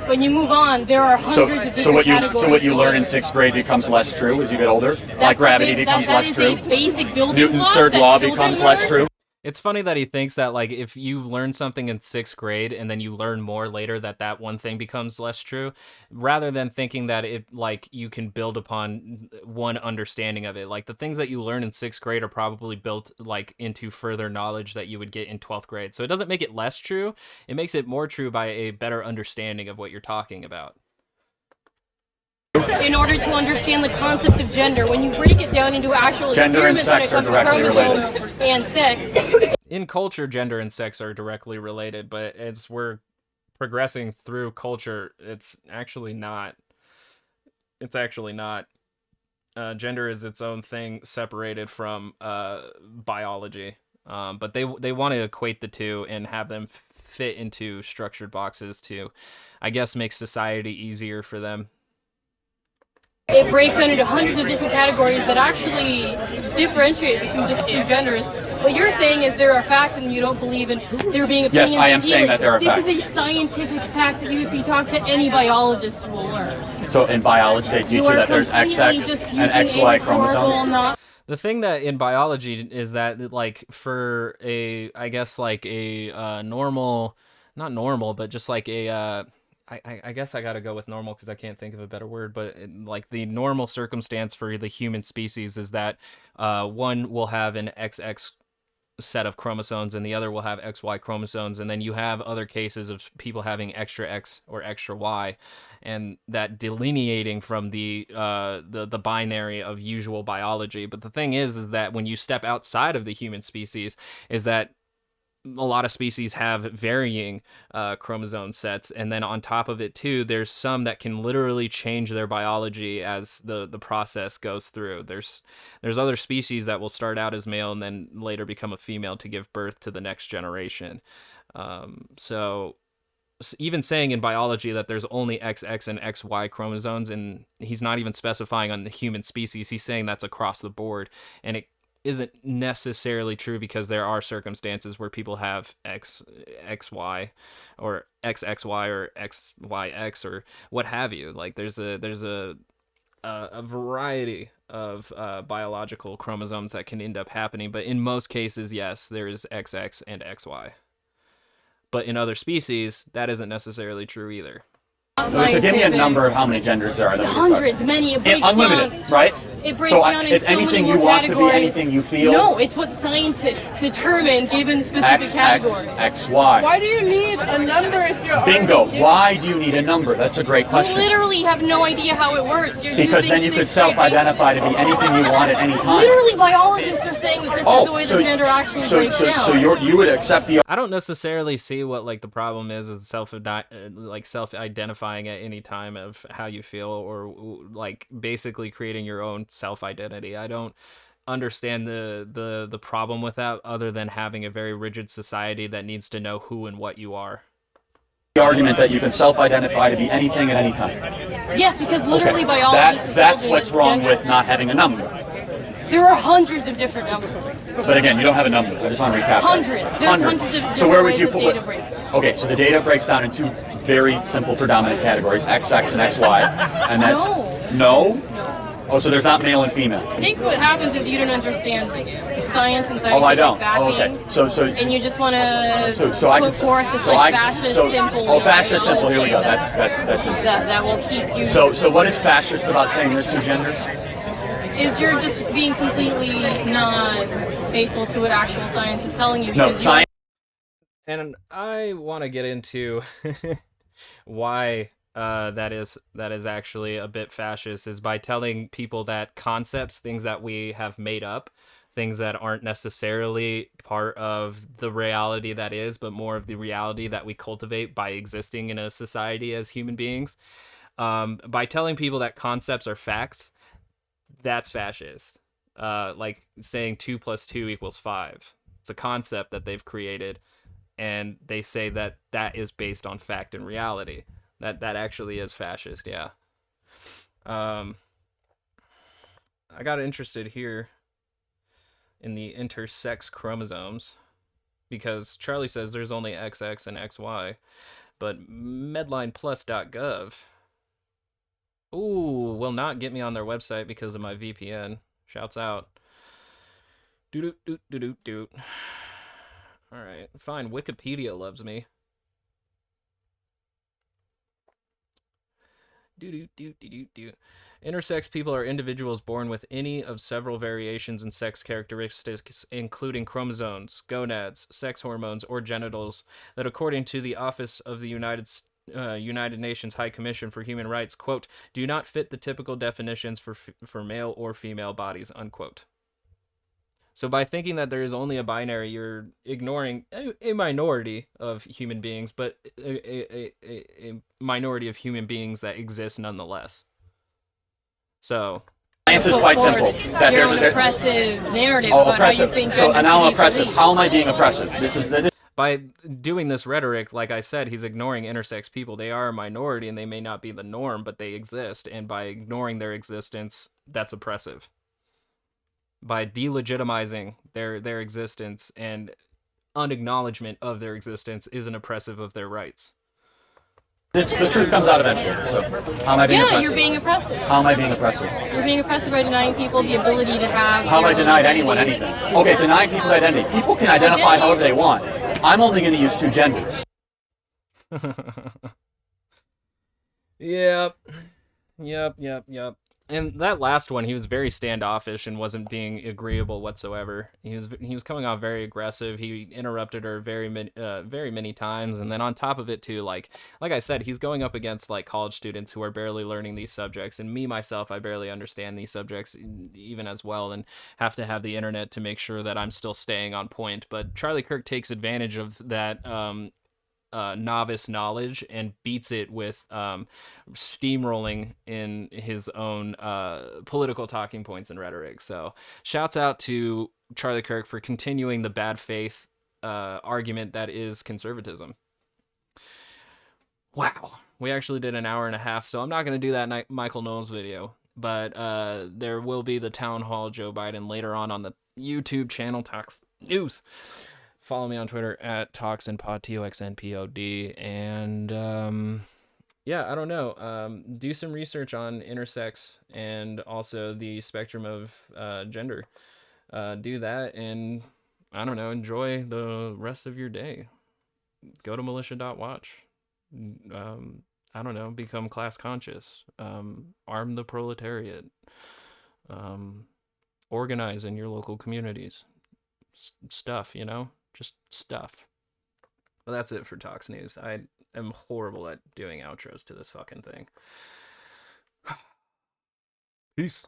When you move on, there are hundreds of different categories. So what you learn in 6th grade becomes less true as you get older? Like gravity becomes less true? That is a basic building Newton's block third that law children becomes learn. less true? It's funny that he thinks that, like, if you learn something in 6th grade and then you learn more later, that one thing becomes less true, rather than thinking that it, like, you can build upon one understanding of it. Like, the things that you learn in 6th grade are probably built, like, into further knowledge that you would get in 12th grade. So it doesn't make it less true. It makes it more true by a better understanding of what you're talking about. In order to understand the concept of gender, when you break it down into actual experiments when it comes to chromosomes and sex. In culture, gender and sex are directly related, but as we're progressing through culture, it's actually not. It's actually not. Gender is its own thing, separated from biology. But they want to equate the two and have them fit into structured boxes to, I guess, make society easier for them. It breaks down into hundreds of different categories that actually differentiate between just two genders. What you're saying is there are facts and you don't believe in there being opinions. Yes, I am saying that there are facts. This is a scientific fact that if you talk to any biologist, you will learn. So in biology, they teach you that there's XX and XY chromosomes. The thing that in biology is that, like, for a, I guess, like a normal, not normal, but just like a, I guess I gotta go with normal because I can't think of a better word, but like the normal circumstance for the human species is that one will have an XX set of chromosomes and the other will have XY chromosomes, and then you have other cases of people having extra X or extra Y, and that delineating from the binary of usual biology. But the thing is that when you step outside of the human species, is that a lot of species have varying chromosome sets, and then on top of it too, there's some that can literally change their biology as the process goes through. There's other species that will start out as male and then later become a female to give birth to the next generation. So even saying in biology that there's only XX and XY chromosomes, and he's not even specifying on the human species, he's saying that's across the board, and it isn't necessarily true because there are circumstances where people have XY or XXY or XYX or what have you. Like there's a variety of biological chromosomes that can end up happening, but in most cases, yes, there is XX and XY. But in other species, that isn't necessarily true either. So give me a number of how many genders there are. Hundreds, many. It breaks unlimited, down, right? It breaks so down it's in so anything many you more want categories. to be, anything you feel. No, it's what scientists determine given specific categories. XY. Why do you need a number if you're Bingo. Why do you need a number? That's a great question. You literally have no idea how it works. You're because then you could self-identify to be anything you want at any time. Literally, biologists are saying that this is the way the gender actually breaks down. So you would accept the... I don't necessarily see what like the problem is self-identifying at any time of how you feel, or like basically creating your own self-identity. I don't understand the problem with that, other than having a very rigid society that needs to know who and what you are. The argument that you can self-identify to be anything at any time. Yes, because literally biologists... That's what's wrong with not having a number. There are hundreds of different numbers. But again, you don't have a number. I just want to recap. Hundreds. There's hundreds of different so where would you ways put the data breaks down. Okay, so the data breaks down in two very simple predominant categories, XX and XY. And that's no? Oh, so there's not male and female. I think what happens is you don't understand science and scientific I don't. backing. Okay. So and you just want to put forth this fascist simple. Oh, fascist simple. Here we go. That's interesting. That will keep you. So what is fascist about saying there's two genders? Is you're just being completely not faithful to what actual science is telling you. No, science. And I want to get into why that is actually a bit fascist, is by telling people that concepts, things that we have made up, things that aren't necessarily part of the reality that is, but more of the reality that we cultivate by existing in a society as human beings. By telling people that concepts are facts, that's fascist. Like saying 2 + 2 = 5. It's a concept that they've created, and they say that that is based on fact and reality. That actually is fascist, yeah. I got interested here in the intersex chromosomes, because Charlie says there's only XX and XY, but medlineplus.gov will not get me on their website because of my VPN. Shouts out. Alright, fine. Wikipedia loves me. Intersex people are individuals born with any of several variations in sex characteristics, including chromosomes, gonads, sex hormones, or genitals, that according to the Office of the United Nations High Commission for Human Rights, quote, do not fit the typical definitions for male or female bodies, unquote. So by thinking that there is only a binary, you're ignoring a minority of human beings, but a minority of human beings that exist nonetheless. So Science is quite simple. That there's an oppressive narrative about how you think So now I'm oppressive. How am I being oppressive? This is the... By doing this rhetoric, like I said, he's ignoring intersex people. They are a minority and they may not be the norm, but they exist. And by ignoring their existence, that's oppressive. By delegitimizing their existence and unacknowledgement of their existence is an oppressive of their rights. The truth comes out eventually. So how am I being oppressive? You're being oppressive. How am I being oppressive? You're being oppressive by denying people the ability to have... How am I denied anyone anything? Okay, denying people identity. People can identify however they want. I'm only going to use 2 genders. Yep. And that last one, he was very standoffish and wasn't being agreeable whatsoever. He was coming off very aggressive. He interrupted her very many times, and then on top of it too, like I said, he's going up against like college students who are barely learning these subjects, and me myself, I barely understand these subjects even as well, and have to have the internet to make sure that I'm still staying on point. But Charlie Kirk takes advantage of that novice knowledge and beats it with steamrolling in his own political talking points and rhetoric. So shouts out to Charlie Kirk for continuing the bad faith argument that is conservatism. Wow, we actually did an hour and a half, so I'm not going to do that Michael Knowles video, but there will be the town hall Joe Biden later on the YouTube channel Tox News. Follow me on Twitter at toxnpod, TOXNPOD, and yeah, I don't know. Do some research on intersex and also the spectrum of gender. Do that, and I don't know, enjoy the rest of your day. Go to militia.watch. I don't know, become class conscious. Arm the proletariat. Organize in your local communities. Stuff, you know? Just stuff. Well, that's it for Tox News. I am horrible at doing outros to this fucking thing. Peace.